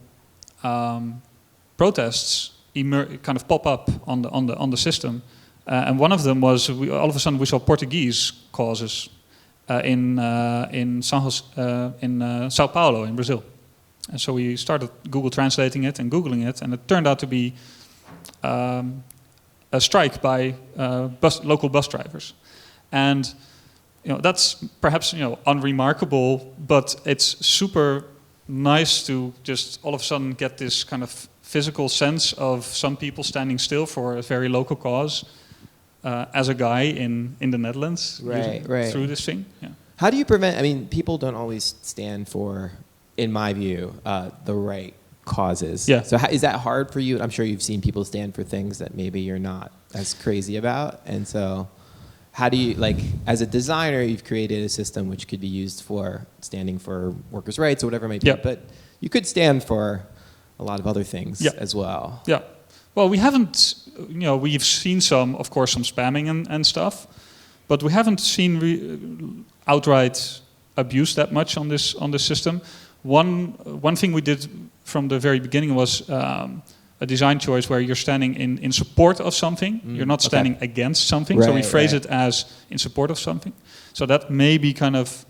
protests kind of pop up on the system. And one of them was all of a sudden we saw Portuguese causes in Sao Paulo in Brazil, and so we started Google translating it and Googling it, and it turned out to be a strike by local bus drivers, and that's perhaps unremarkable, but it's super nice to just all of a sudden get this kind of physical sense of some people standing still for a very local cause. As a guy in the Netherlands, through this thing. Yeah. How do you prevent? I mean, people don't always stand for, in my view, the right causes. Yeah. So is that hard for you? I'm sure you've seen people stand for things that maybe you're not as crazy about, and so how do you, like, as a designer, you've created a system which could be used for standing for workers' rights or whatever it may be, but you could stand for a lot of other things as well. Yeah. Well, we haven't, we've seen some spamming and stuff, but we haven't seen outright abuse that much on this system. One thing we did from the very beginning was a design choice where you're standing in support of something. You're not standing against something. So we phrase it as in support of something. So that maybe kind of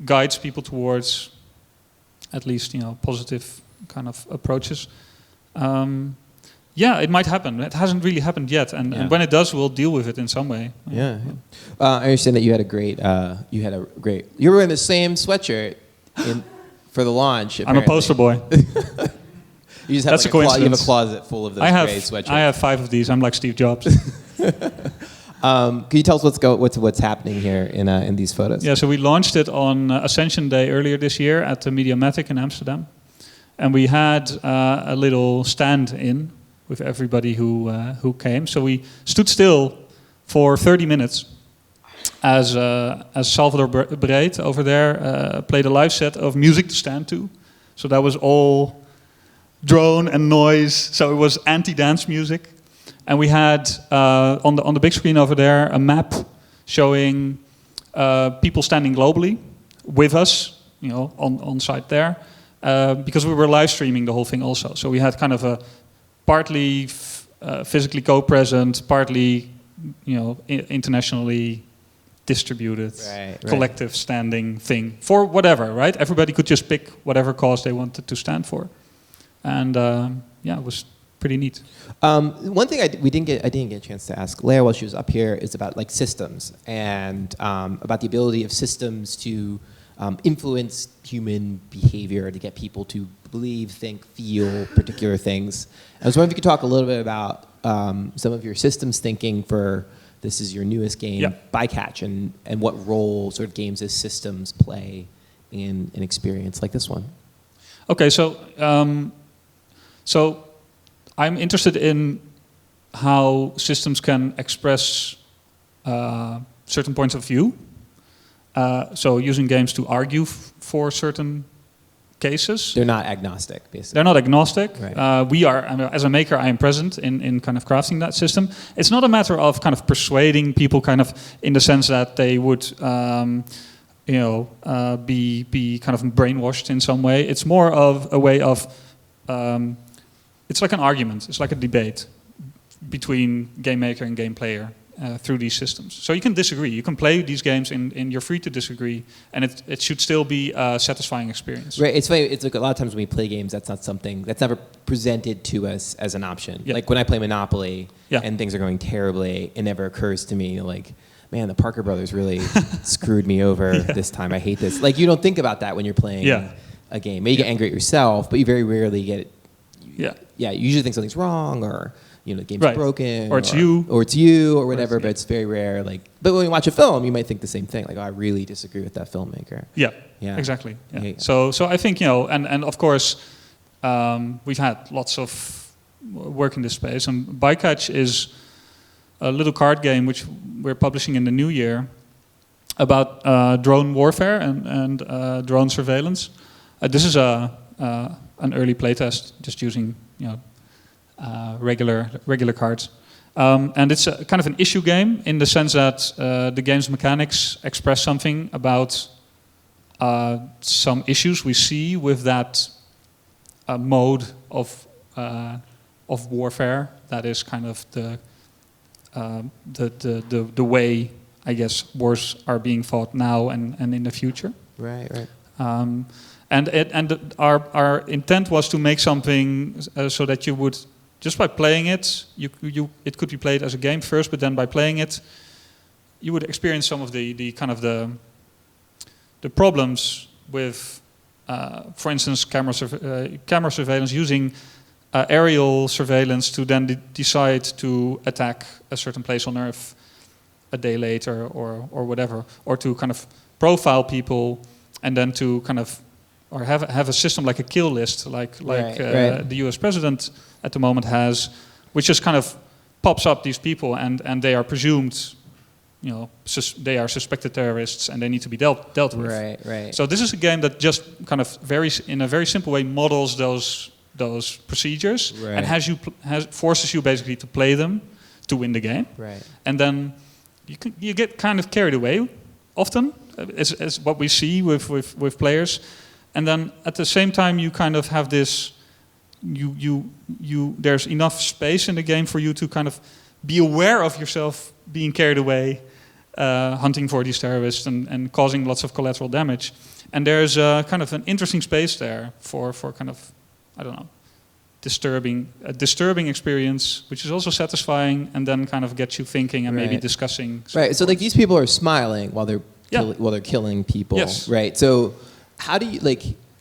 guides people towards at least, positive kind of approaches. Yeah, it might happen. It hasn't really happened yet, and when it does, we'll deal with it in some way. Yeah. I understand that you had a great. You were in the same sweatshirt for the launch. Apparently. I'm a poster boy. You just have, you have a closet full of those gray sweatshirts. I have 5 of these. I'm like Steve Jobs. Can you tell us what's happening here in these photos? Yeah, so we launched it on Ascension Day earlier this year at the Mediamatic in Amsterdam, and we had a little stand-in with everybody who came. So we stood still for 30 minutes as Salvador Breed over there played a live set of music to stand to. So that was all drone and noise. So it was anti-dance music. And we had on the big screen over there a map showing people standing globally with us, on site there, because we were live streaming the whole thing also. So we had kind of a partly physically co-present, partly, internationally distributed, collective standing thing for whatever, right? Everybody could just pick whatever cause they wanted to stand for, and it was pretty neat. One thing I didn't get a chance to ask Leah while she was up here is about like systems and about the ability of systems to influence human behavior, to get people to believe, think, feel particular things. I was wondering if you could talk a little bit about some of your systems thinking for this is your newest game, Bycatch, and what role sort of games as systems play in an experience like this one. Okay, so I'm interested in how systems can express certain points of view. So using games to argue for certain cases. They're not agnostic, basically. They're not agnostic. Right. We are, as a maker, I am present in kind of crafting that system. It's not a matter of kind of persuading people kind of in the sense that they would, be kind of brainwashed in some way. It's more of a way of, it's like an argument. It's like a debate between game maker and game player. Through these systems. So you can disagree. You can play these games and you're free to disagree. And it should still be a satisfying experience. Right. It's funny. It's like a lot of times when we play games, that's not something that's never presented to us as an option. Yeah. Like when I play Monopoly and things are going terribly, it never occurs to me like, man, the Parker brothers really screwed me over this time. I hate this. Like you don't think about that when you're playing a game. Maybe you get angry at yourself, but you very rarely get it. You usually think something's wrong or the game's broken, or it's you, or whatever. But it's very rare. Like, but when you watch a film, you might think the same thing. Like, oh, I really disagree with that filmmaker. Yeah, exactly. Yeah. So I think and of course, we've had lots of work in this space. And Bycatch is a little card game which we're publishing in the new year about drone warfare and drone surveillance. This is an early playtest, just using regular cards. And it's a kind of an issue game in the sense that the game's mechanics express something about some issues we see with that mode of warfare. That is kind of the way, I guess, wars are being fought now and in the future. Right. And our intent was to make something so that you would, just by playing it, it could be played as a game first, but then by playing it, you would experience some of the kind of the problems with, for instance, camera surveillance, using aerial surveillance to then decide to attack a certain place on Earth a day later or whatever, or to kind of profile people and then to kind of, or have a system like a kill list, like the US president at the moment has, which just kind of pops up these people and they are presumed, they are suspected terrorists and they need to be dealt with. Right. So this is a game that just kind of in a very simple way models those procedures and forces you basically to play them to win the game. Right. And then you get kind of carried away often, as what we see with players. And then at the same time, you kind of have this. There's enough space in the game for you to kind of be aware of yourself being carried away, hunting for these terrorists and causing lots of collateral damage. And there's kind of an interesting space there for kind of, I don't know, disturbing experience, which is also satisfying, and then kind of gets you thinking and maybe discussing. Right. So like these people are smiling while they're killing people. Yes. Right. So how do you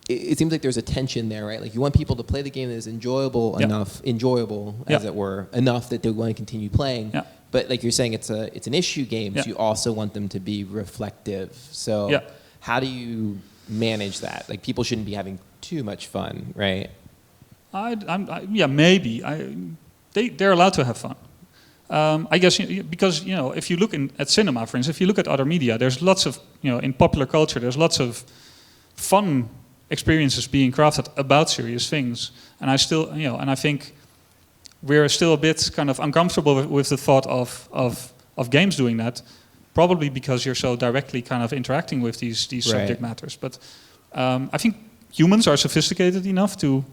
it seems like there's a tension there, right? Like you want people to play the game that is enjoyable enough, as it were, enough that they want to continue playing. Yeah. But like you're saying, it's an issue game, so you also want them to be reflective. So how do you manage that? Like people shouldn't be having too much fun, right? Maybe. They're allowed to have fun. I guess because if you look at cinema, for instance, if you look at other media, there's lots of in popular culture, there's lots of fun experiences being crafted about serious things, and I think we're still a bit kind of uncomfortable with the thought of games doing that, probably because you're so directly kind of interacting with these subject matters. But I think humans are sophisticated enough to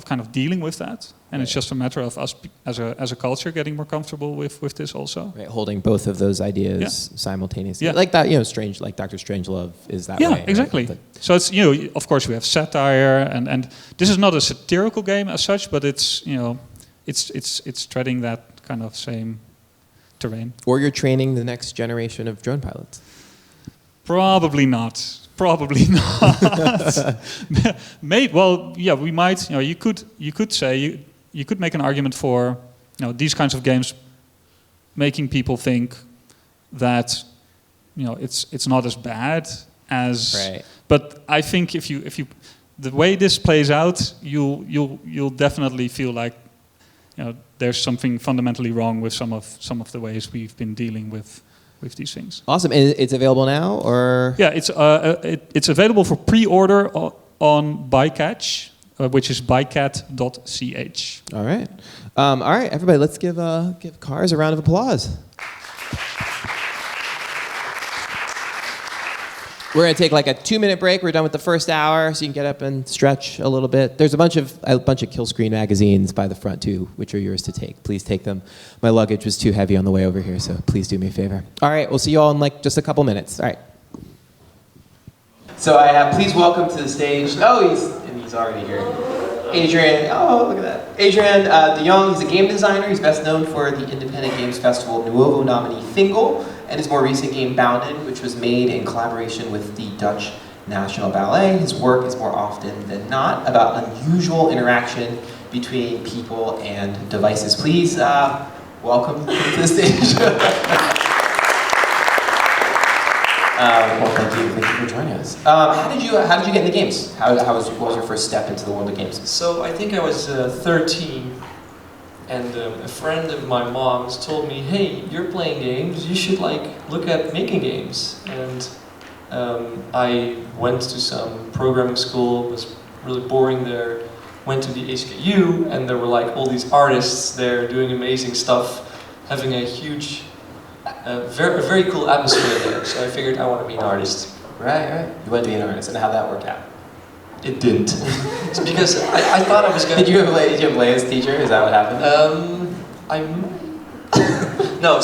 kind of dealing with that, and it's just a matter of us as a culture getting more comfortable with this also. Right, holding both of those ideas simultaneously. Yeah. Like that, Strange, like Dr. Strangelove is that way. Yeah, right? exactly. But- So it's, of course we have satire, and this is not a satirical game as such, but it's, it's treading that kind of same terrain. Or you're training the next generation of drone pilots. Probably not. Probably not. We might. You could say you could make an argument for these kinds of games making people think that it's not as bad as. Right. But I think if you the way this plays out, you'll definitely feel like there's something fundamentally wrong with some of the ways we've been dealing with these things. Awesome. And it's available now, or? Yeah, it's available for pre-order on Bycatch, which is bycat.ch. All right. All right, everybody, let's give Cars a round of applause. We're going to take like a 2-minute break. We're done with the first hour, so you can get up and stretch a little bit. There's a bunch of Kill Screen magazines by the front too, which are yours to take. Please take them. My luggage was too heavy on the way over here, so please do me a favor. All right, we'll see you all in like just a couple minutes. All right. So I have, please welcome to the stage. Oh, he's already here. Adrian. Oh, look at that. Adrian de Jong. He's a game designer. He's best known for the Independent Games Festival Nuovo nominee Fingal, and his more recent game Bounded, which was made in collaboration with the Dutch National Ballet. His work is more often than not about unusual interaction between people and devices. Please welcome to the stage. Well, thank you for joining us. How did you get into games? What was your first step into the world of games? So I think I was 13, and a friend of my mom's told me, "Hey, you're playing games. You should look at making games." And I went to some programming school. It was really boring there. Went to the HKU, and there were all these artists there doing amazing stuff, having a huge, very cool atmosphere there. So I figured I want to be an artist. Right. You wanted to be an artist, and how'd that work out? It didn't. It's because I thought I was going to... Did you have a Leia's teacher? Is that what happened? No.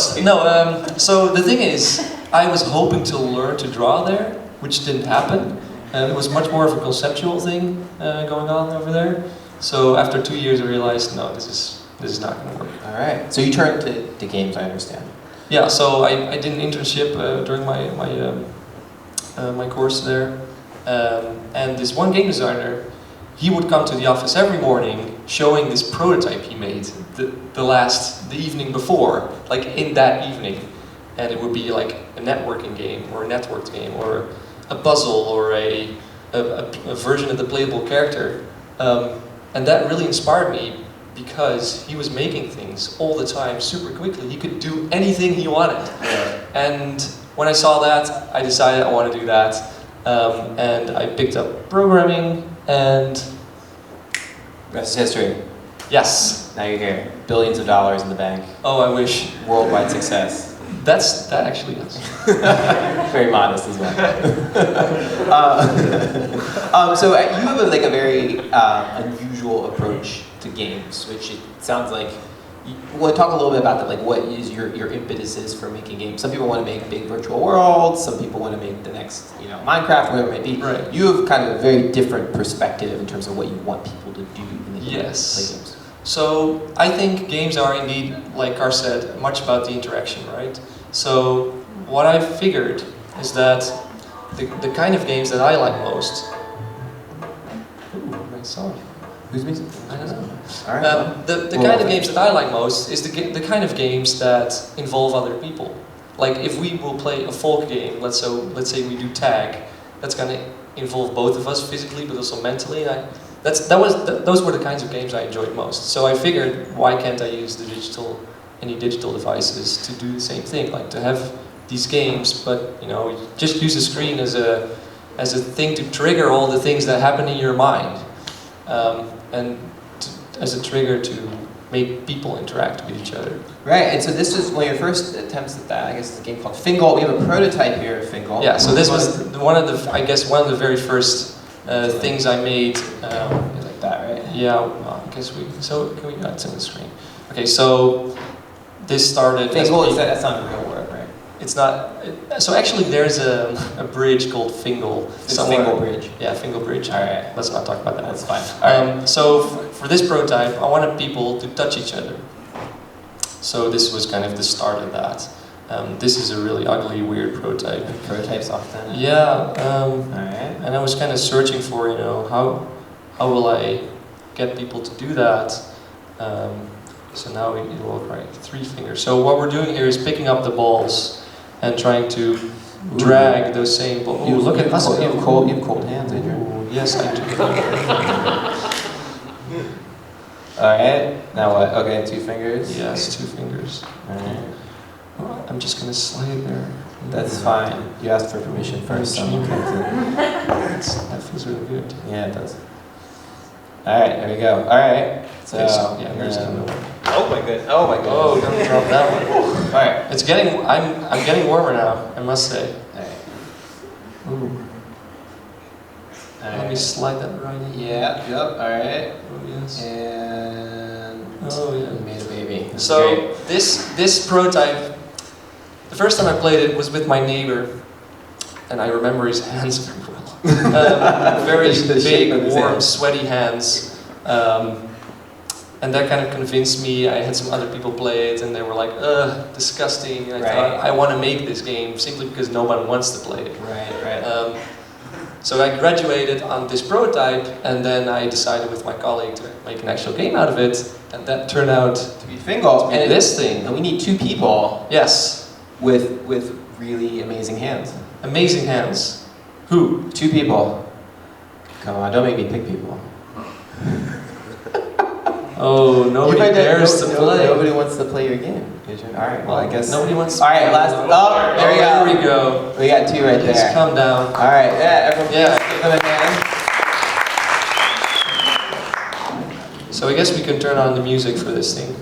So the thing is, I was hoping to learn to draw there, which didn't happen. It was much more of a conceptual thing going on over there. So after 2 years, I realized, no, this is not going to work. All right. So you turned to games, I understand. Yeah. So I did an internship during my course there. And this one game designer, he would come to the office every morning showing this prototype he made the evening before, in that evening. And it would be a networking game or a networked game or a puzzle or a version of the playable character. And that really inspired me because he was making things all the time super quickly. He could do anything he wanted. And when I saw that, I decided I want to do that. And I picked up programming, and Rest is history. yes. Now you're here. Billions of dollars in the bank. Oh, I wish. Worldwide success. That actually is. Very modest as well. So you have a very unusual approach to games, which it sounds like. Want to talk a little bit about that? What is your impetuses for making games? Some people want to make big virtual worlds. Some people want to make the next, Minecraft, whatever it may be. Right. You have kind of a very different perspective in terms of what you want people to do in the play Yes. games. So I think games are indeed, like Car said, much about the interaction, right? So what I figured is that the kind of games that I like most. Ooh, nice song. Who's music? I don't know. All right. The kind of games that I like most is the kind of games that involve other people. If we will play a folk game, let's say we do tag, that's going to involve both of us physically, but also mentally. Those were the kinds of games I enjoyed most. So I figured, why can't I use any digital devices to do the same thing? To have these games, but just use the screen as a thing to trigger all the things that happen in your mind. And as a trigger to make people interact with each other. Right, and so this is one of your first attempts at that. I guess it's a game called Fingal. We have a prototype here of Fingal. Yeah, so this was one of the very first things I made. Like that, right? Yeah, well, I guess we. So can we add some the screen? Okay, so this started. Fingal, that's not a real word, right? It's not. So actually, there's a bridge called Fingal. It's Fingal Bridge. Yeah, Fingal Bridge. All right. Let's not talk about that. That's fine. So for this prototype, I wanted people to touch each other. So this was kind of the start of that. This is a really ugly, weird prototype. Prototypes often. Yeah. All right. And I was kind of searching for, how will I get people to do that? So now it will write 3 fingers. So what we're doing here is picking up the balls and trying to drag those same balls. Ooh, look at us. You have cold hands, Adrian. Ooh, yes, I do. All right. Now what? Okay, 2 fingers. Yes, 2 fingers. All right. Oh, I'm just gonna slide there. That's fine. You asked for permission first. So That feels really good. yeah, it does. All right, there we go. All right. So Yeah, here's another one. Oh my good. Oh my god. Oh, don't drop that one. All right. It's getting. I'm getting warmer now. I must say. All right. Ooh. All Let me right. slide that right in. Yeah. Yep. All right. Oh yes. And Oh yeah. we made a baby. This is So great. this prototype, the first time I played it was with my neighbor, and I remember his hands very well. Very The shape of big, his warm, hands. sweaty hands, and that kind of convinced me. I had some other people play it, and they were like, "Ugh, disgusting." And I Right. thought I want to make this game simply because no one wants to play it. Right. So I graduated on this prototype, and then I decided with my colleague to make an actual game out of it, and that turned out To be Fingal. to be this thing. And we need 2 people Yes, with really amazing hands. amazing hands. Who? 2 people. Come on, don't make me pick people. Oh, nobody You might not- dares to play. Nobody wants to play your game. All right. Well, I guess. Nobody wants. All right. Last. Oh, there we go. There we go. We got 2 right Let's there. calm down. All right. Yeah. Everyone. Yeah. Give them a hand. So I guess we can turn on the music for this thing,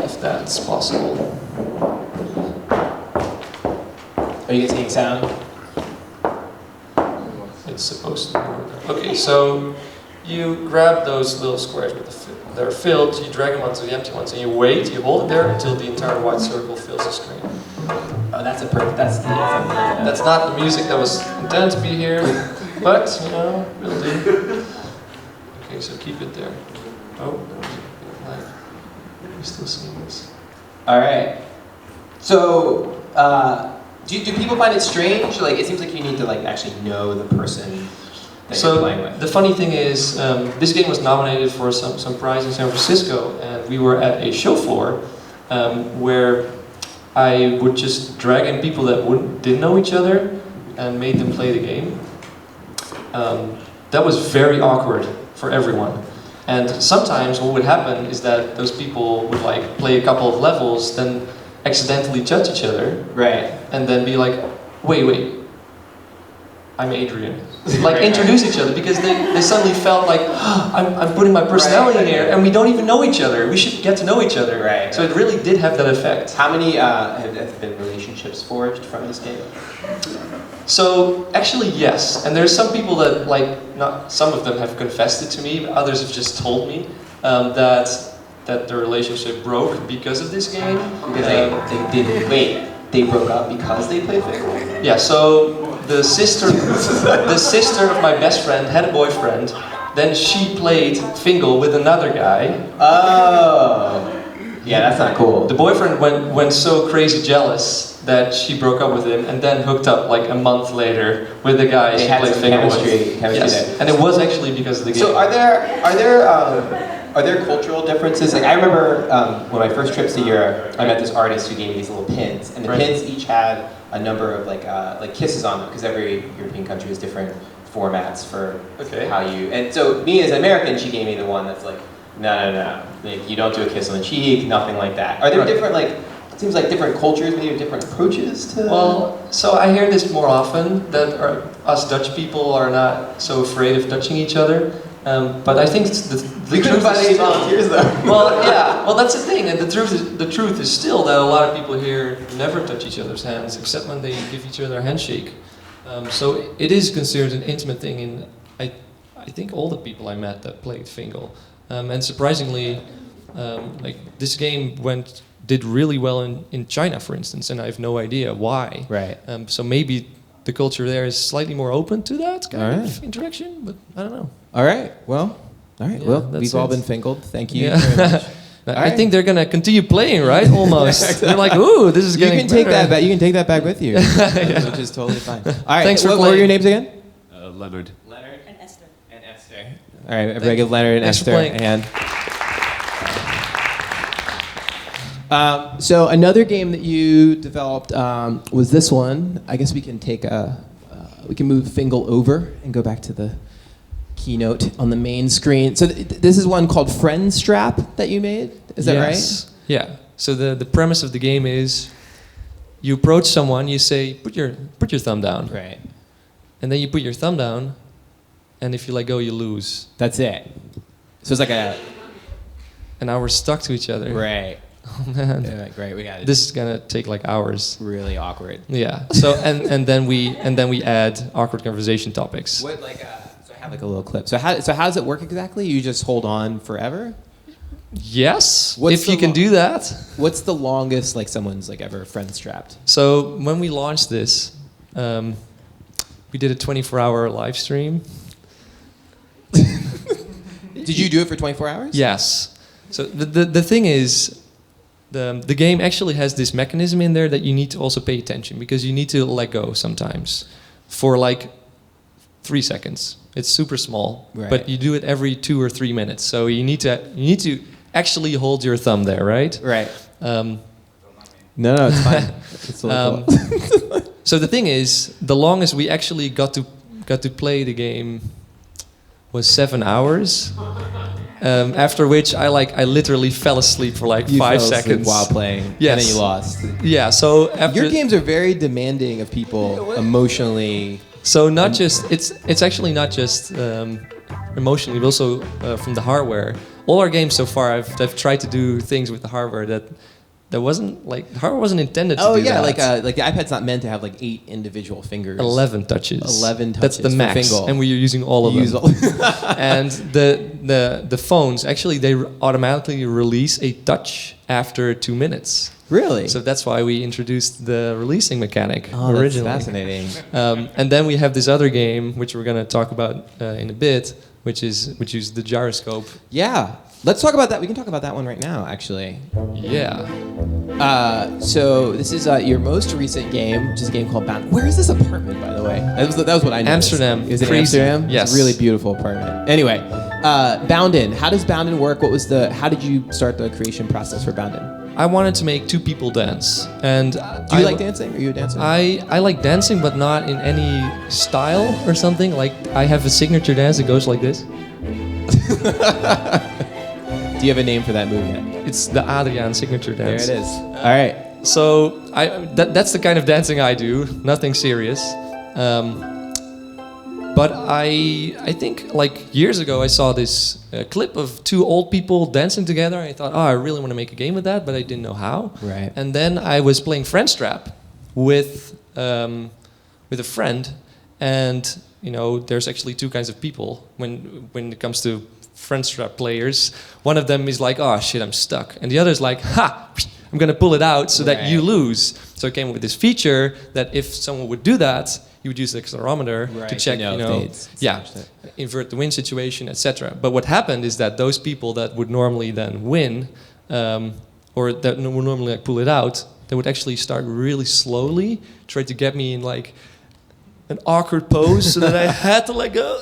if that's possible. Are you guys getting sound? It's supposed to work. Okay, so you grab those little squares that are filled, you drag them onto the empty ones, and you wait. You hold it there until the entire white circle fills the screen. Oh, that's a perfect. That's the. That's not the music that was intended to be here, but will do. Okay, so keep it there. Oh, like, you still seeing this? All right. So, do people find it strange? Like, it seems like you need to actually know the person that you're playing with. The funny thing is, this game was nominated for some prize in San Francisco, and we were at a show floor where I would just drag in people that didn't know each other and made them play the game. That was very awkward for everyone. And sometimes what would happen is that those people would play a couple of levels, then accidentally touch each other, Right. and then be like, wait, I'm Adrian. Right, introduce each other, because they suddenly felt like, I'm putting my personality in here, and we don't even know each other. We should get to know each other. Right. So it really did have that effect. How many have been relationships forged from this game? So actually, yes. And there's some people that not some of them have confessed it to me, but others have just told me that the relationship broke because of this game. Because they didn't wait. They broke up because they played Fingal. Yeah. So the sister of my best friend had a boyfriend. Then she played Fingal with another guy. Oh. Yeah, that's not cool. The boyfriend went so crazy jealous that she broke up with him, and then hooked up a month later with the guy she played Fingal with. Chemistry Yes. there. And it was actually because of the game. So are there cultural differences? I remember when my first trips to Europe, I met this artist who gave me these little pins, and the Right. pins each had a number of kisses on them, because every European country has different formats for Okay. how you. And so me as an American, she gave me the one that's no, you don't do a kiss on the cheek, nothing like that. Are there Right. different it seems like different cultures, maybe different approaches to? Well, so I hear this more often, that us Dutch people are not so afraid of touching each other. But I think the we couldn't truth find is any still, volunteers though. well, yeah, well that's the thing, and the truth is still that a lot of people here never touch each other's hands except when they give each other a handshake. So it is considered an intimate thing, and I think all the people I met that played Fingal. And surprisingly, like this game did really well in China, for instance, and I have no idea why. Right. So maybe the culture there is slightly more open to that kind of interaction, but I don't know. All right. Well, Yeah, well, that's we've all it. been fingled. Thank you Yeah. very much. I right. think they're gonna continue playing, right? Almost. They're like, ooh, this is You getting can take better. that back. You can take that back with you, which is totally fine. All right. Thanks for what were playing. your names again? Leonard. Leonard And Esther. and Esther. All right. Everybody give Leonard and Thanks for Esther a playing. hand. So another game that you developed was this one. I guess we can we can move Fingal over and go back to the keynote on the main screen. So this is one called Friend Strap that you made. Is that right? Yeah. So the premise of the game is you approach someone, you say, put your thumb down. Right. And then you put your thumb down, and if you let go, you lose. That's it. So it's like a And now we're stuck to each other. right. Oh man. Yeah, great. We got it. This is gonna take like hours. Really awkward. Yeah. So and then we add awkward conversation topics. What so I have like a little clip. So how does it work exactly? You just hold on forever? Yes. What's if you the can do that. What's the longest like someone's like ever friend strapped? So when we launched this, we did a 24-hour live stream. Did you do it for 24 hours? Yes. So the thing is, the game actually has this mechanism in there that you need to also pay attention, because you need to let go sometimes for like 3 seconds. It's super small, Right. but you do it every 2 or 3 minutes. So you need to actually hold your thumb there, right? Right. Um, No, it's fine. It's totally cool. So the thing is, the longest we actually got to play the game was 7 hours. After which I literally fell asleep for like You 5 fell asleep seconds while playing. Yes. And then you lost. Yeah. So after Your games are very demanding of people emotionally. So not just it's actually not just emotionally, but also from the hardware. All our games so far, I've tried to do things with the hardware that wasn't like the hardware wasn't intended to Oh do yeah, that. like the iPad's not meant to have like 8 individual fingers. 11 touches. 11 That's the touches for max, Fingal. and we're using all of You them. use And the phones actually they automatically release a touch after 2 minutes. Really? So that's why we introduced the releasing mechanic Oh, that's originally. fascinating. And then we have this other game, which we're going to talk about in a bit, which is the gyroscope. Yeah. Let's talk about that. We can talk about that one right now, actually. Yeah. So this is your most recent game, which is a game called Bound. Where is this apartment, by the way? That was what I noticed. Amsterdam. Is it Crazy. Amsterdam? Yes. It's a really beautiful apartment. Anyway, Boundin. How does Boundin work? How did you start the creation process for Boundin? I wanted to make 2 people dance, and Do you like dancing? Are you a dancer? I like dancing, but not in any style or something. Like I have a signature dance that goes like this. Do you have a name for that move yet? It's the Adriaan signature There dance. it is. All right. So that's the kind of dancing I do. Nothing serious. But I think like years ago I saw this clip of 2 old people dancing together. And I thought, oh, I really want to make a game with that, but I didn't know how. Right. And then I was playing Friend Strap with a friend, and you know, there's actually 2 kinds of people when it comes to Friend Strap players. One of them is like, oh shit, I'm stuck, and the other is like, ha, I'm gonna pull it out so that you lose. So I came up with this feature that if someone would do that, you would use the accelerometer to check, invert the win situation, etc. But what happened is that those people that would normally then win, or that would normally like pull it out, they would actually start really slowly, try to get me in like an awkward pose so that I had to let go.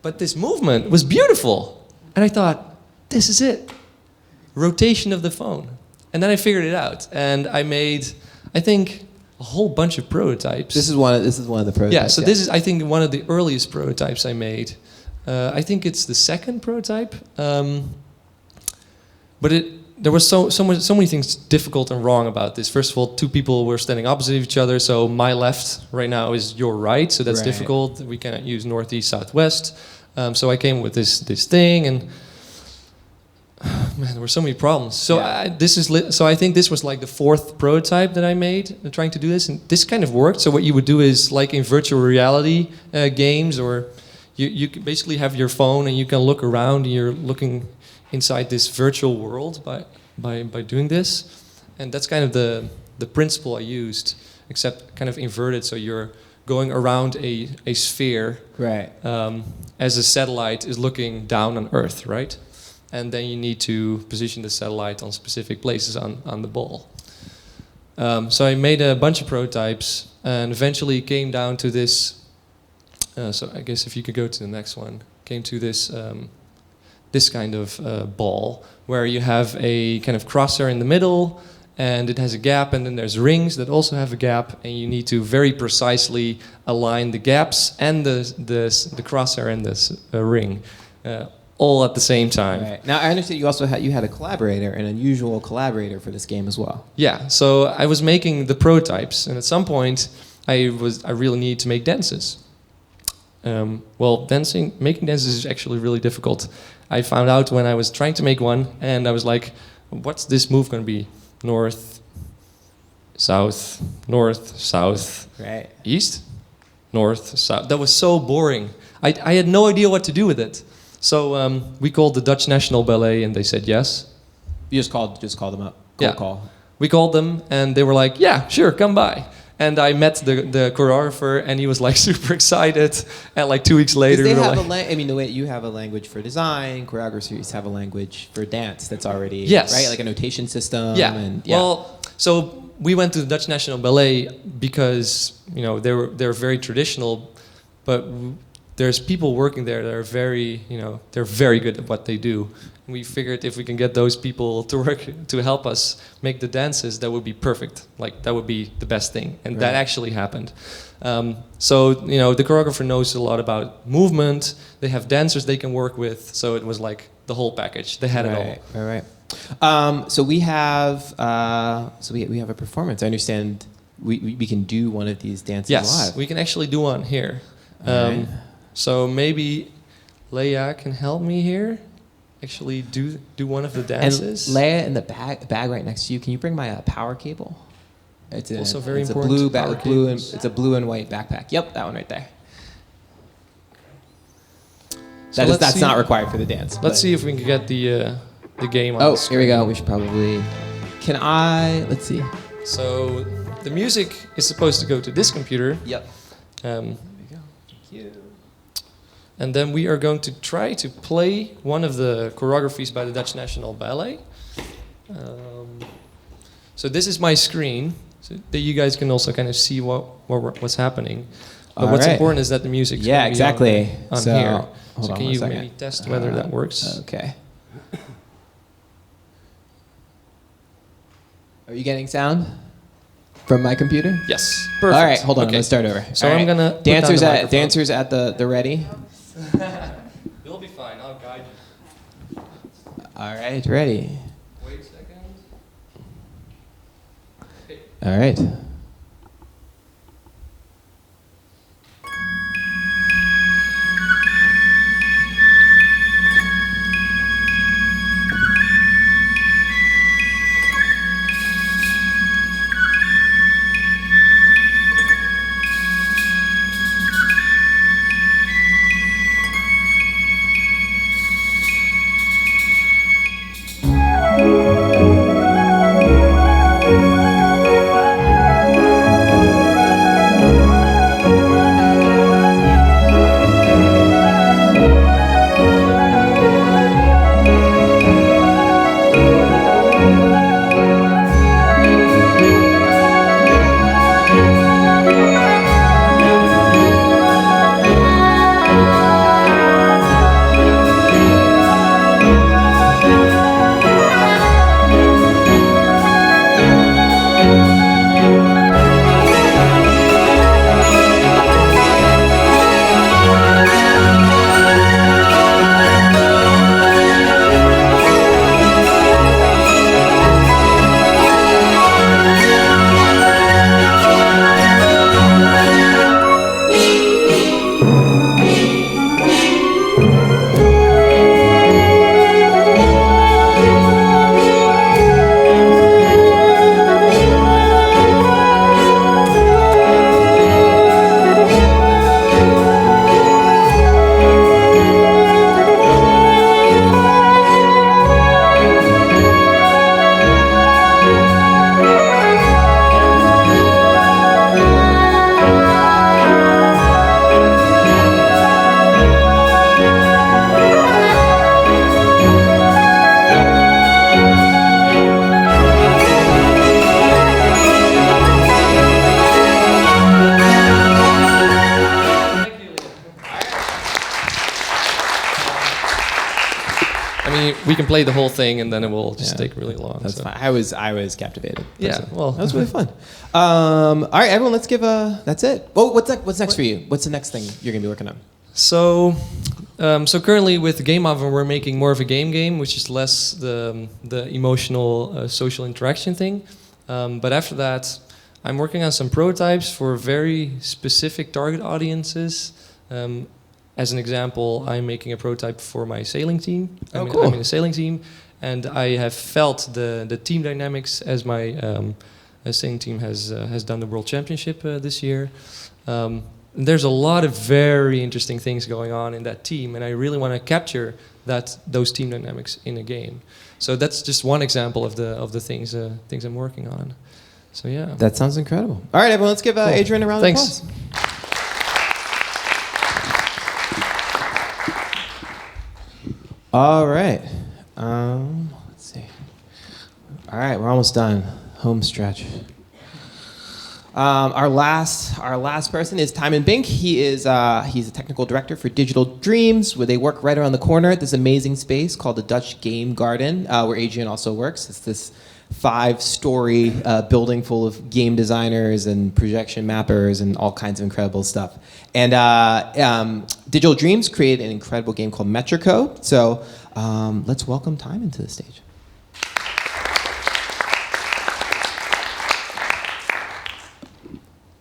But this movement was beautiful. And I thought, this is it. Rotation of the phone. And then I figured it out. And I made, I think, a whole bunch of prototypes. This is one of the prototypes. Yeah, so this is, I think, one of the earliest prototypes I made. I think it's the second prototype. But there was so many things difficult and wrong about this. First of all, 2 people were standing opposite of each other, so my left right now is your right, so that's difficult. We cannot use northeast, southwest. So I came with this thing, and man, there were so many problems. So I think this was like the 4th prototype that I made, trying to do this, and this kind of worked. So what you would do is like in virtual reality games, or you can basically have your phone and you can look around and you're looking inside this virtual world by doing this. And that's kind of the principle I used, except kind of inverted, so you're going around a sphere, Right. as a satellite is looking down on Earth, right? And then you need to position the satellite on specific places on the ball. So I made a bunch of prototypes and eventually came down to this. So I guess if you could go to the next one, came to this this kind of ball where you have a kind of crosshair in the middle, and it has a gap, and then there's rings that also have a gap, and you need to very precisely align the gaps and the crosshair and this ring all at the same time. Right. Now I understand you also had a collaborator, an unusual collaborator for this game as well. Yeah, so I was making the prototypes, and at some point I really needed to make dances. Well, making dances is actually really difficult. I found out when I was trying to make one, and I was like, what's this move going to be? North, south, Right. east, north, south. That was so boring. I had no idea what to do with it. So we called the Dutch National Ballet, and they said yes. You just called them up. Call. We called them, and they were like, yeah, sure, come by. And I met the choreographer, and he was like super excited. And like 2 weeks later, Because they we have were like, I mean, the way you have a language for design, choreographers have a language for dance that's already Yes. right, like a notation system. yeah. And, Well, so we went to the Dutch National Ballet because they're very traditional, but there's people working there that are they're very good at what they do. We figured if we can get those people to work to help us make the dances, that would be perfect. Like that would be the best thing, and that actually happened. So the choreographer knows a lot about movement. They have dancers they can work with. So it was like the whole package. They had it all. Right. So we have we have a performance. I understand we can do one of these dances Yes, live. we can actually do one here. Alright. So maybe Leia can help me here. Actually, do one of the dances. And Leia in the bag right next to you. Can you bring my power cable? It's Also very it's important, A blue power blue and cables. it's a blue and white backpack. Yep, that one right there. So That's let's see- not required for the dance. Let's see if we can get the game on Oh, the screen. here we go. We should probably. Let's see. So the music is supposed to go to this computer. Yep. Um, There we go. Thank you. and then we are going to try to play one of the choreographies by the Dutch National Ballet. So this is my screen, so that you guys can also kind of see what's happening. But All what's right. important is that the music is Yeah, gonna be exactly. on So, here. hold So on can one you second. maybe test whether that works? Okay. Are you getting sound from my computer? Yes. Perfect. All right, hold on. Okay. I'm gonna start over. So All I'm right. gonna put down dancers the at microphone. dancers at the ready. You'll be fine. I'll guide you. All right, ready. Wait a second. All right. mean, we can play the whole thing, and then it will just take really long. That's so. fine. I was captivated. Yeah, well, that was really fun. All right, everyone, let's give that's it. Oh, what's next for you? What's the next thing you're gonna be working on? So currently with Game Oven, we're making more of a game, which is less the emotional social interaction thing. But after that, I'm working on some prototypes for very specific target audiences. As an example, I'm making a prototype for my sailing team. Cool. I'm in a sailing team, and I have felt the team dynamics as my sailing team has done the World Championship this year. There's a lot of very interesting things going on in that team, and I really want to capture those team dynamics in a game. So that's just one example of the things I'm working on. So yeah. That sounds incredible. All right, everyone, let's give Cool. Adrian a round of applause. Thanks. All right. Let's see. All right, we're almost done. Home stretch. Our last person is Timon Bink. He's a technical director for Digital Dreams, where they work right around the corner at this amazing space called the Dutch Game Garden, where Adrian also works. It's this 5-story building full of game designers and projection mappers and all kinds of incredible stuff. And Digital Dreams created an incredible game called Metrico. So let's welcome Timon to the stage.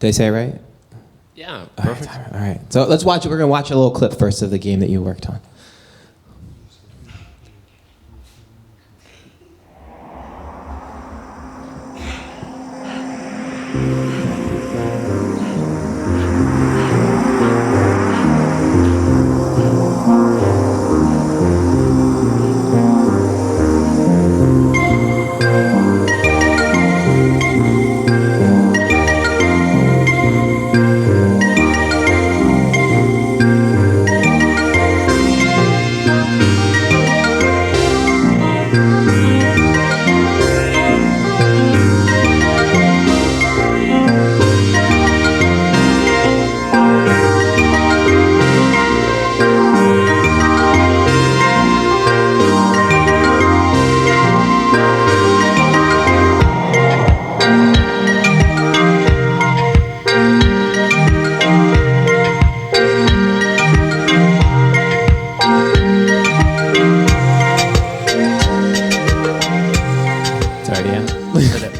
Did I say it right? Yeah, perfect. All right. So let's watch it. We're going to watch a little clip first of the game that you worked on.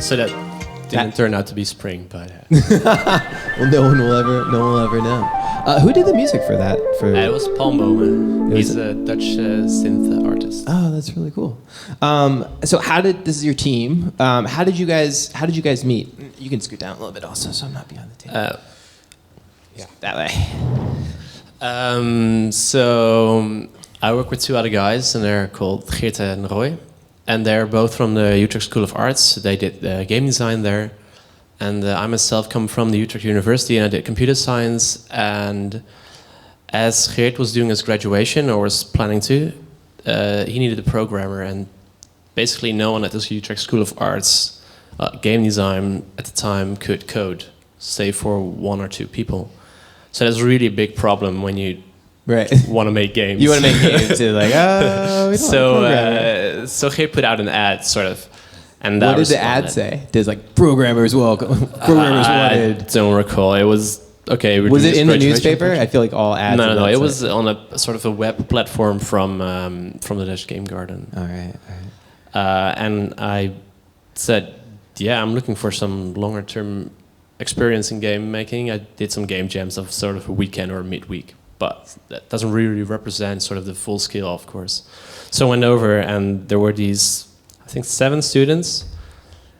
So that didn't turn out to be spring, but well, no one will ever know. Who did the music for that? it was Paul Bomen. He's a Dutch synth artist. Oh, that's really cool. So this is your team? How did you guys meet? You can scoot down a little bit also, so I'm not behind the table. Yeah, that way. So I work with 2 other guys, and they're called Geert and Roy. And they're both from the Utrecht School of Arts. They did game design there. And I myself come from the Utrecht University, and I did computer science. And as Geert was doing his graduation, or was planning to, he needed a programmer. And basically no one at the Utrecht School of Arts, game design at the time, could code, save for 1 or 2 people. So that's really a big problem when you want to make games. You want to make games too, like, oh, we don't so Geert put out an ad, sort of. And what did the ad say? There's like, programmers welcome, programmers wanted. I don't recall. It was, okay. Was it in the newspaper? I feel like all ads. No. It was on a sort of a web platform from the Dutch Game Garden. All right. And I said, yeah, I'm looking for some longer term experience in game making. I did some game jams of sort of a weekend or midweek. But that doesn't really represent sort of the full scale, of course. So I went over, and there were these, I think, 7 students,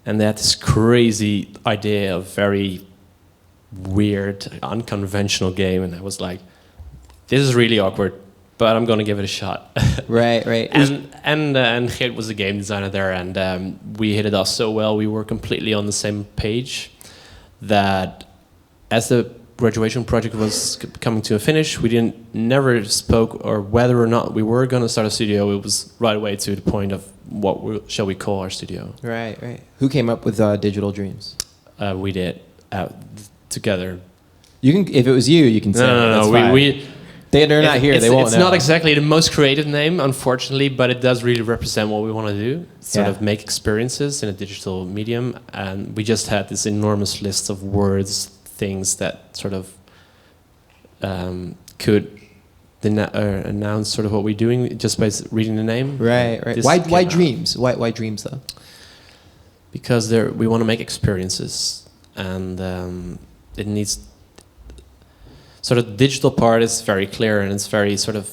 and they had this crazy idea of very weird, unconventional game, and I was like, this is really awkward, but I'm going to give it a shot. Right. And Geert was the game designer there, and we hit it off so well. We were completely on the same page that as the graduation project was coming to a finish, we never spoke or whether or not we were going to start a studio. It was right away to the point of shall we call our studio. Right. Who came up with Digital Dreams? We did together. You can, if it was you can say. No. They're not here. They won't It's know. not exactly the most creative name, unfortunately, but it does really represent what we want to do. Sort of make experiences in a digital medium. And we just had this enormous list of words, things that sort of could announce sort of what we're doing just by reading the name. Right. Why dreams? Why dreams though? Because we want to make experiences, and it needs. Sort of the digital part is very clear, and it's very sort of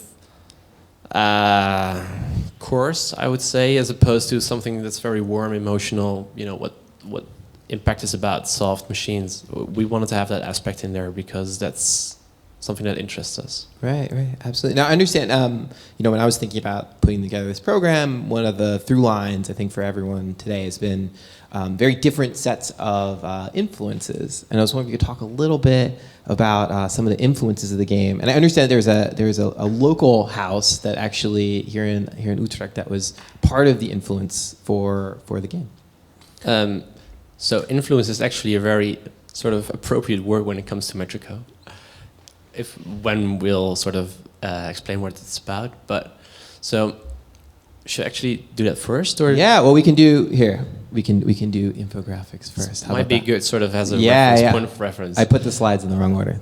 coarse, I would say, as opposed to something that's very warm, emotional. You know what Impakt is about, soft machines. We wanted to have that aspect in there because that's something that interests us. Right, absolutely. Now I understand. When I was thinking about putting together this program, one of the through lines I think for everyone today has been very different sets of influences, and I was wondering if you could talk a little bit about some of the influences of the game. And I understand there's a local house that actually here in Utrecht that was part of the influence for the game. So influence is actually a very sort of appropriate word when it comes to Metrico. When we'll sort of explain what it's about, but so should I actually do that first, or we can do here. We can do infographics first. Might be good, sort of as a point of reference. I put the slides in the wrong order.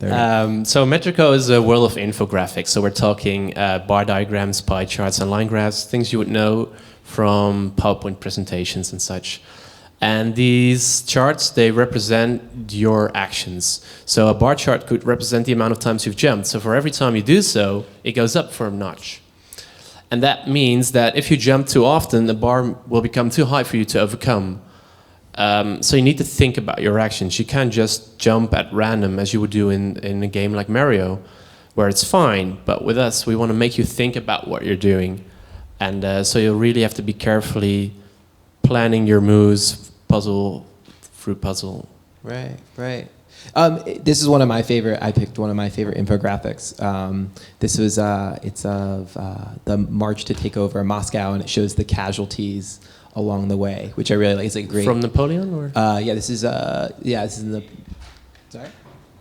So Metrico is a world of infographics. So we're talking bar diagrams, pie charts, and line graphs, things you would know from PowerPoint presentations and such. And these charts, they represent your actions. So a bar chart could represent the amount of times you've jumped. So for every time you do so, it goes up for a notch. And that means that if you jump too often, the bar will become too high for you to overcome. So you need to think about your actions. You can't just jump at random as you would do in a game like Mario, where it's fine. But with us, we want to make you think about what you're doing. And so you really have to be carefully planning your moves, puzzle through puzzle. Right. This is one of my favorite. I picked one of my favorite infographics. This was it's of the march to take over Moscow, and it shows the casualties along the way, which I really like. It's like great. From Napoleon, or this is in the. Sorry.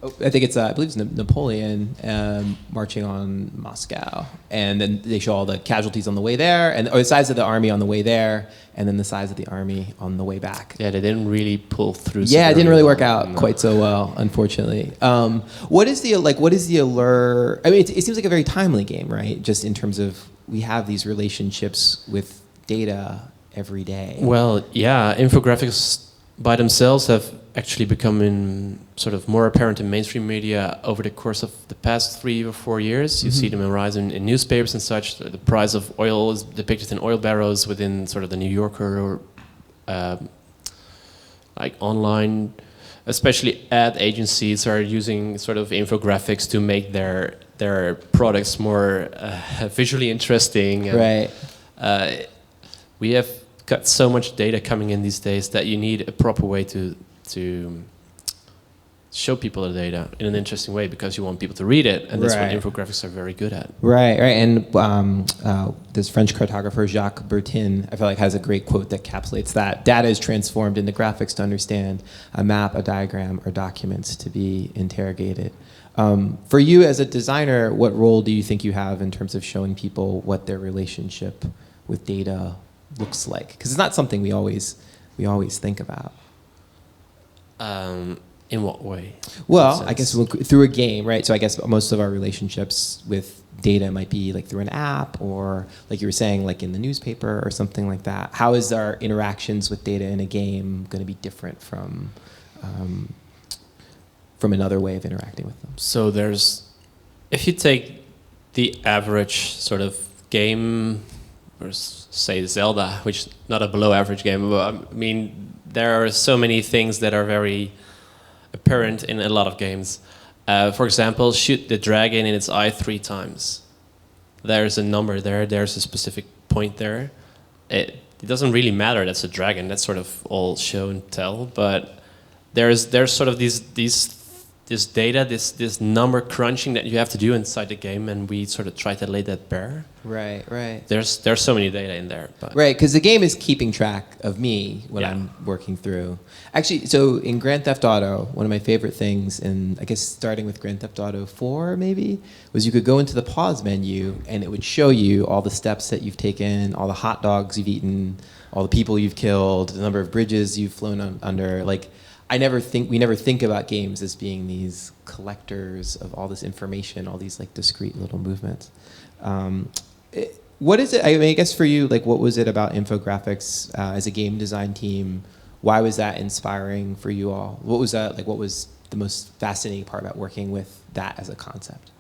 Oh, I think I believe it's Napoleon marching on Moscow, and then they show all the casualties on the way there, or the size of the army on the way there, and then the size of the army on the way back. Yeah, they didn't really pull through. Yeah, it didn't really work out quite so well, unfortunately. What is the allure? I mean, it seems like a very timely game, right? Just in terms of we have these relationships with data every day. Well, yeah, infographics by themselves have actually become sort of more apparent in mainstream media over the course of the past 3 or 4 years. You see them rise in newspapers and such. The price of oil is depicted in oil barrels within sort of the New Yorker or like online, especially ad agencies are using sort of infographics to make their products more visually interesting. And, Right. We have got so much data coming in these days that you need a proper way to show people the data in an interesting way, because you want people to read it, and that's what infographics are very good at. Right. And this French cartographer Jacques Bertin, I feel like, has a great quote that encapsulates that. Data is transformed into graphics to understand, a map, a diagram, or documents to be interrogated. For you as a designer, what role do you think you have in terms of showing people what their relationship with data looks like? Because it's not something we always think about. In what way? Well, I guess through a game, right? So I guess most of our relationships with data might be like through an app, or like you were saying, like in the newspaper or something like that. How is our interactions with data in a game going to be different from another way of interacting with them? So if you take the average sort of game, or say Zelda, which is not a below average game, but I mean, there are so many things that are very apparent in a lot of games. For example, shoot the dragon in its eye 3 times. There's a number there, there's a specific point there. It doesn't really matter that's a dragon, that's sort of all show and tell, but there's sort of these this data, this number crunching that you have to do inside the game, and we sort of try to lay that bare. Right, right. There's so many data in there, but Right, because the game is keeping track of me when Yeah. I'm working through. Actually, so in Grand Theft Auto, one of my favorite things, and I guess starting with Grand Theft Auto 4 maybe, was you could go into the pause menu and it would show you all the steps that you've taken, all the hot dogs you've eaten, all the people you've killed, the number of bridges you've flown under. Like, we never think about games as being these collectors of all this information, all these like discrete little movements. What is it? I mean, I guess for you, like, what was it about infographics as a game design team? Why was that inspiring for you all? What was that like? What was the most fascinating part about working with that as a concept?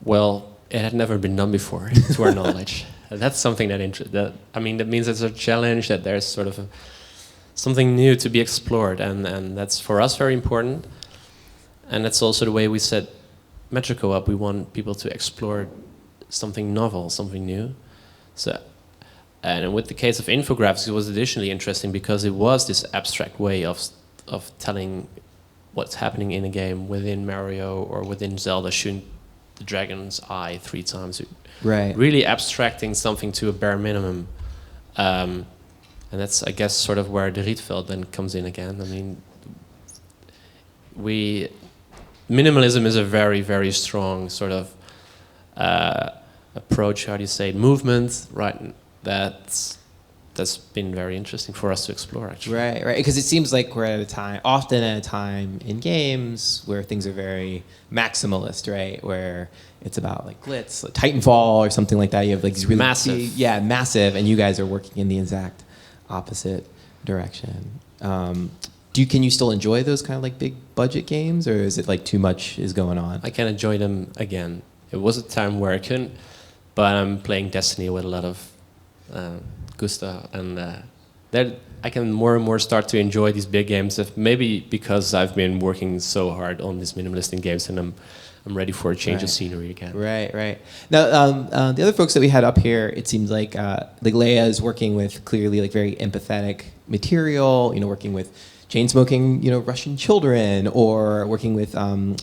well, it had never been done before, to our knowledge. That's something that means it's a challenge, that there's sort of something new to be explored, and that's for us very important. And that's also the way we set Metrico up. We want people to explore something novel, something new. So, and with the case of infographics, it was additionally interesting because it was this abstract way of telling what's happening in a game within Mario or within Zelda, shooting the dragon's eye 3 times. Right. Really abstracting something to a bare minimum. And that's, I guess, sort of where the Rietveld then comes in again. I mean, minimalism is a very, very strong sort of approach, how do you say, movement, right? That's been very interesting for us to explore, actually. Right, right. Because it seems like we're often at a time in games where things are very maximalist, right? Where it's about like glitz, like Titanfall or something like that. You have like these really Massive. massive, and you guys are working in the exact opposite direction. Can you still enjoy those kind of like big budget games, or is it like too much is going on? I can enjoy them again. It was a time where I couldn't, but I'm playing Destiny with a lot of gusto, and that I can more and more start to enjoy these big games. Maybe because I've been working so hard on these minimalistic games, and I'm ready for a change of scenery again. Right, right. Now, the other folks that we had up here, it seems like Leia is working with clearly like very empathetic material. You know, working with chain smoking, Russian children, or working with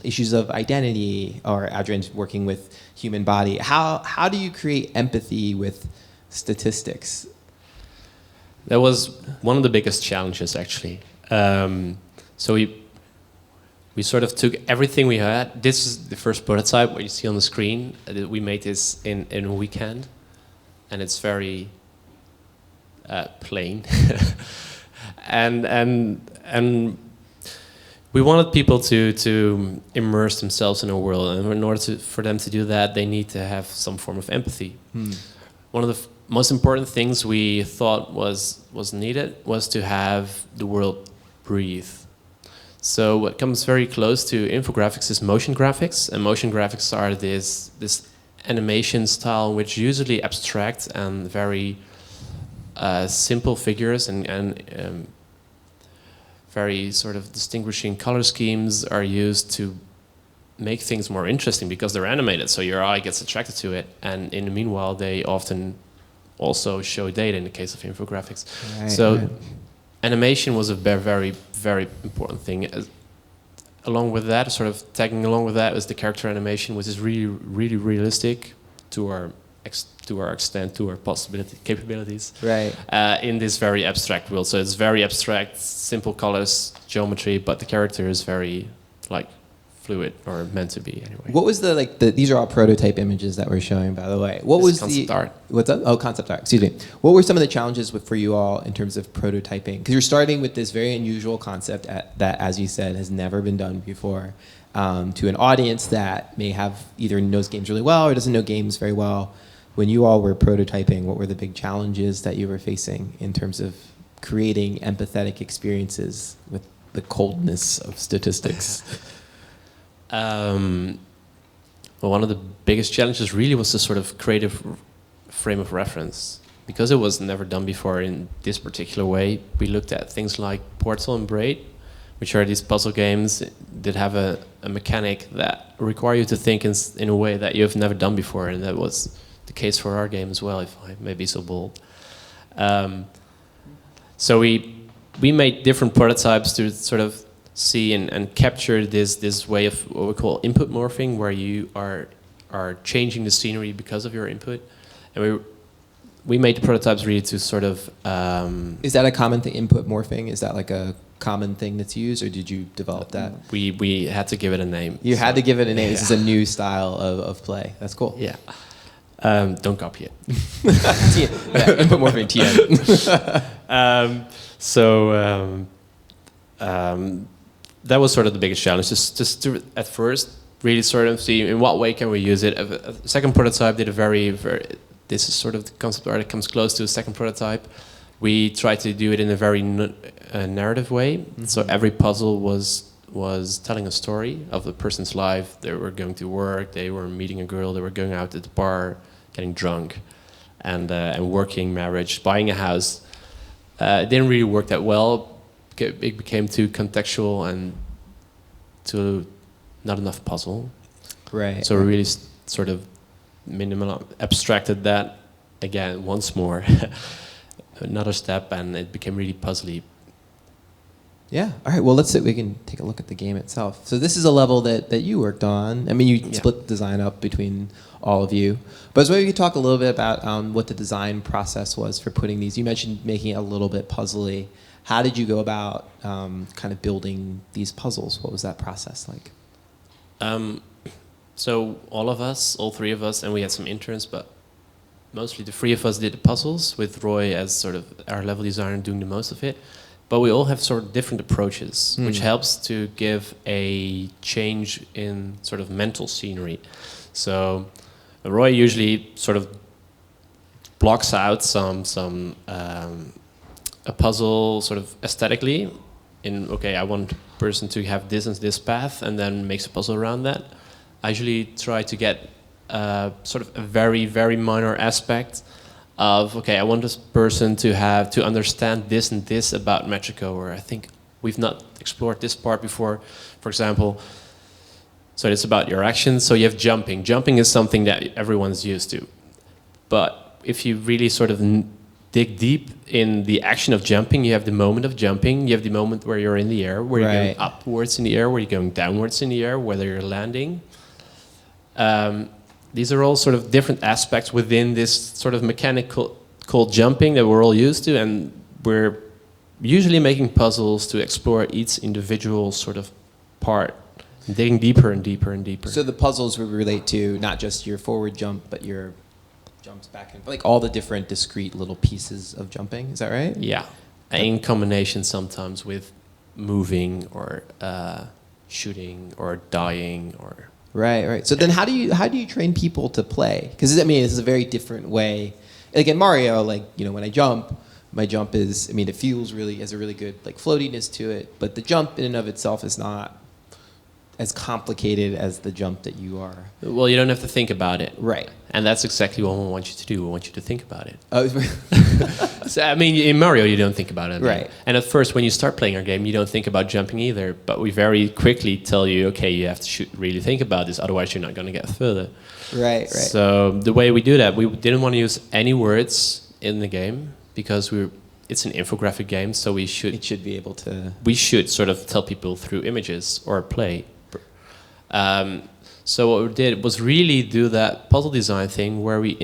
issues of identity, or Adrian's working with human body. How do you create empathy with statistics? That was one of the biggest challenges, actually. So we sort of took everything we had. This is the first prototype, what you see on the screen. We made this in a weekend, and it's very plain. and we wanted people to immerse themselves in a world, and in order for them to do that, they need to have some form of empathy. One of the most important things we thought was needed was to have the world breathe. So what comes very close to infographics is motion graphics, and motion graphics are this animation style which usually abstract and very simple figures and very sort of distinguishing color schemes are used to make things more interesting because they're animated, so your eye gets attracted to it. And in the meanwhile, they often also show data in the case of infographics. Right, so right. Animation was a very, very important thing. Along with that, sort of tagging along with that, was the character animation, which is really, really realistic to our extent, to our capabilities. Right. In this very abstract world. So it's very abstract, simple colors, geometry, but the character is very like fluid, or meant to be anyway. What was these are all prototype images that we're showing, by the way. What was concept art. What's that? Oh, concept art, excuse me. What were some of the challenges for you all in terms of prototyping? Because you're starting with this very unusual concept that, as you said, has never been done before, to an audience that may have either knows games really well or doesn't know games very well. When you all were prototyping, what were the big challenges that you were facing in terms of creating empathetic experiences with the coldness of statistics? Well, one of the biggest challenges really was the sort of creative frame of reference. Because it was never done before in this particular way, we looked at things like Portal and Braid, which are these puzzle games that have a mechanic that require you to think in a way that you have never done before, and that was the case for our game as well, if I may be so bold. So we made different prototypes to sort of see and capture this way of what we call input morphing, where you are changing the scenery because of your input. And we made the prototypes really to sort of... Is that a common thing, input morphing? Is that like a common thing that's used, or did you develop that? We had to give it a name. You had to give it a name. Yeah. This is a new style of play. That's cool. Yeah. Don't copy it. Yeah, input morphing, TM. That was sort of the biggest challenge, just to, at first, really sort of see in what way can we use it. A second prototype did a very, this is sort of the concept art that comes close to a second prototype. We tried to do it in a very narrative way. Mm-hmm. So every puzzle was telling a story of a person's life. They were going to work, they were meeting a girl, they were going out at the bar, getting drunk, and working, marriage, buying a house. It didn't really work that well. It became too contextual and too not enough puzzle. Right. So we really sort of minimal abstracted that again once more, another step, and it became really puzzly. Yeah. All right. Well, let's see. We can take a look at the game itself. So this is a level that you worked on. I mean, you split the design up between all of you. But maybe you could talk a little bit about what the design process was for putting these. You mentioned making it a little bit puzzly. How did you go about kind of building these puzzles? What was that process like? So all three of us, and we had some interns, but mostly the three of us did the puzzles, with Roy as sort of our level designer doing the most of it. But we all have sort of different approaches, which helps to give a change in sort of mental scenery. So Roy usually sort of blocks out a puzzle sort of aesthetically in, okay, I want a person to have this and this path, and then makes a puzzle around that. I usually try to get sort of a very, very minor aspect of, okay, I want this person to understand this and this about Mexico, or I think we've not explored this part before, for example. So it's about your actions. So you have jumping. Jumping is something that everyone's used to. But if you really sort of dig deep in the action of jumping, you have the moment of jumping, you have the moment where you're in the air, where you're going upwards in the air, where you're going downwards in the air, whether you're landing. These are all sort of different aspects within this sort of mechanical called jumping that we're all used to, and we're usually making puzzles to explore each individual sort of part, digging deeper and deeper and deeper. So the puzzles would relate to not just your forward jump, but your jumps back and like all the different discrete little pieces of jumping. Is that right? Yeah, in combination sometimes with moving or shooting or dying or. Right. So then how do you train people to play? Because I mean, this is a very different way. Like in Mario, like, you know, when I jump, my jump is, I mean, it feels really, has a really good like floatiness to it, but the jump in and of itself is not as complicated as the jump that you are. Well, you don't have to think about it. Right. And that's exactly what we want you to do. We want you to think about it. Oh, So, I mean, in Mario, you don't think about it. Right. And at first, when you start playing our game, you don't think about jumping either. But we very quickly tell you, okay, you have to really think about this, otherwise you're not going to get further. Right. So the way we do that, we didn't want to use any words in the game because it's an infographic game, so it should be able to. We should sort of tell people through images or play. So what we did was really do that puzzle design thing where we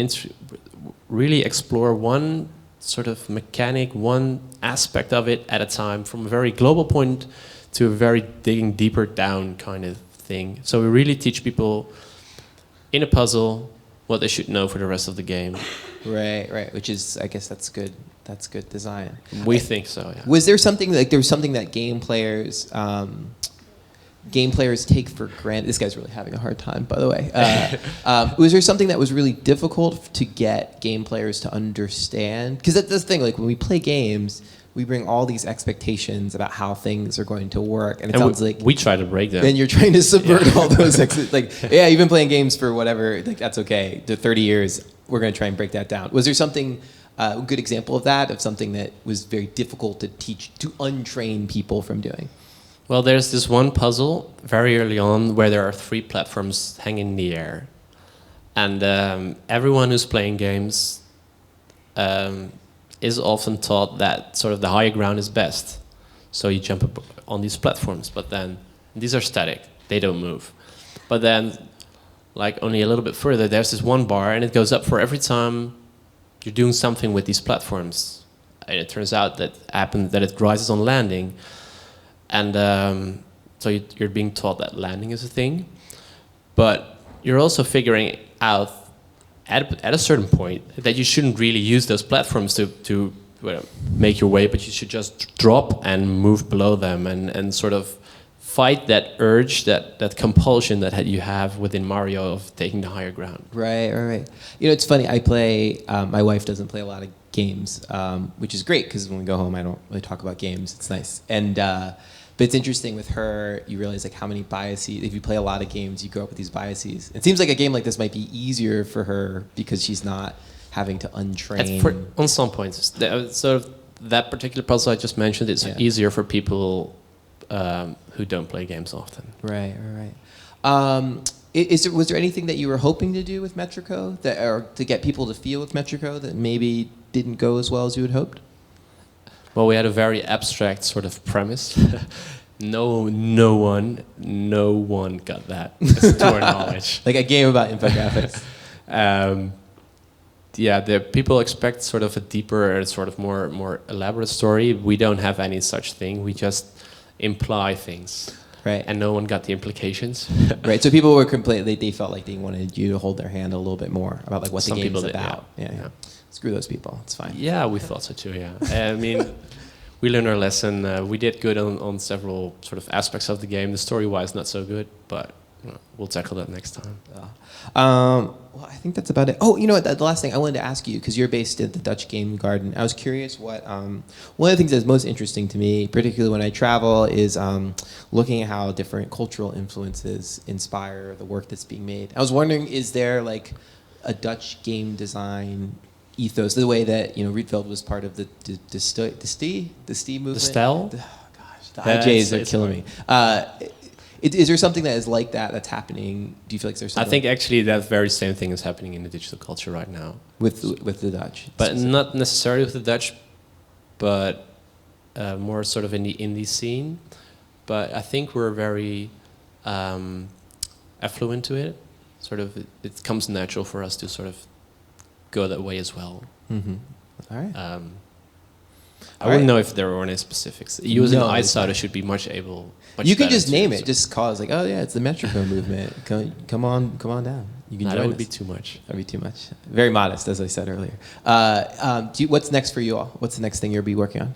really explore one sort of mechanic, one aspect of it at a time, from a very global point to a very digging deeper down kind of thing. So we really teach people in a puzzle what they should know for the rest of the game. Right. Which is, I guess that's good. That's good design. We think so, yeah. Was there something that game players take for granted? This guy's really having a hard time, by the way. Was there something that was really difficult to get game players to understand? Because that's the thing, like when we play games, we bring all these expectations about how things are going to work, and it sounds like we try to break them. Then you're trying to subvert all those you've been playing games for whatever, like that's okay. The 30 years, we're going to try and break that down. Was there something, a good example of that, of something that was very difficult to teach, to untrain people from doing? Well, there's this one puzzle very early on where there are 3 platforms hanging in the air. And everyone who's playing games is often taught that sort of the higher ground is best. So you jump up on these platforms, but then these are static. They don't move. But then, like only a little bit further, there's this one bar, and it goes up for every time you're doing something with these platforms. And it turns out that it rises on landing. And so you're being taught that landing is a thing. But you're also figuring out at a certain point that you shouldn't really use those platforms to make your way, but you should just drop and move below them and sort of fight that urge, that compulsion that you have within Mario of taking the higher ground. Right. You know, it's funny. I play. My wife doesn't play a lot of games, which is great because when we go home, I don't really talk about games. It's nice, and but it's interesting with her. You realize like how many biases. If you play a lot of games, you grow up with these biases. It seems like a game like this might be easier for her because she's not having to untrain. On some points, sort of that particular puzzle I just mentioned, it's easier for people who don't play games often. Right. Was there anything that you were hoping to do with Metrico, or to get people to feel with Metrico that maybe didn't go as well as you had hoped? Well, we had a very abstract sort of premise. No one got that, to our knowledge. Like a game about infographics. The people expect sort of a deeper, sort of more elaborate story. We don't have any such thing. We just imply things. Right. And no one got the implications. Right. So people were completely, they felt like they wanted you to hold their hand a little bit more about like what the game is about. Yeah. Screw those people. It's fine. Yeah, we thought so too, yeah. I mean, we learned our lesson. We did good on several sort of aspects of the game. The story-wise, not so good, but we'll tackle that next time. Well, I think that's about it. Oh, you know what? The last thing I wanted to ask you, because you're based at the Dutch Game Garden. I was curious what one of the things that's most interesting to me, particularly when I travel, is looking at how different cultural influences inspire the work that's being made. I was wondering, is there like a Dutch game design ethos, the way that Rietveld was part of the STI movement? The style? The IJs are killing me. Is there something that is like that that's happening? Do you feel like there's something? I think actually that very same thing is happening in the digital culture right now. With the Dutch? But not necessarily with the Dutch, but more sort of in the indie scene. But I think we're very affluent to it. Sort of, it comes natural for us to sort of go that way as well. Mm-hmm. All right. I wouldn't know if there were any specifics. You as an outsider should be much you can just name it. Just call it like, oh yeah, it's the Metrico movement. Come on down. You can join that would us. be too much. That'd be too much. Very modest, as I said earlier. What's next for you all? What's the next thing you'll be working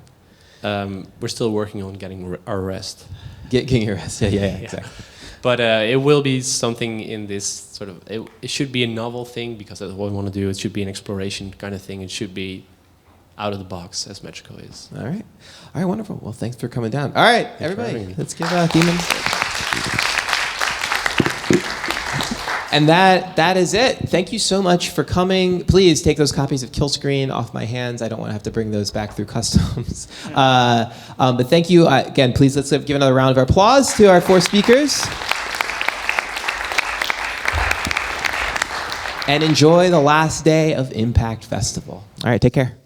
on? We're still working on getting our rest. Getting your rest. Yeah, exactly. But it will be something in this sort of. It should be a novel thing because that's what we want to do. It should be an exploration kind of thing. It should be out of the box as Metrico is. All right, wonderful. Well, thanks for coming down. All right, everybody, let's give Demon. And that is it. Thank you so much for coming. Please take those copies of Killscreen off my hands. I don't want to have to bring those back through customs. But thank you again. Please let's give another round of applause to our 4 speakers. And enjoy the last day of Impakt Festival. All right, take care.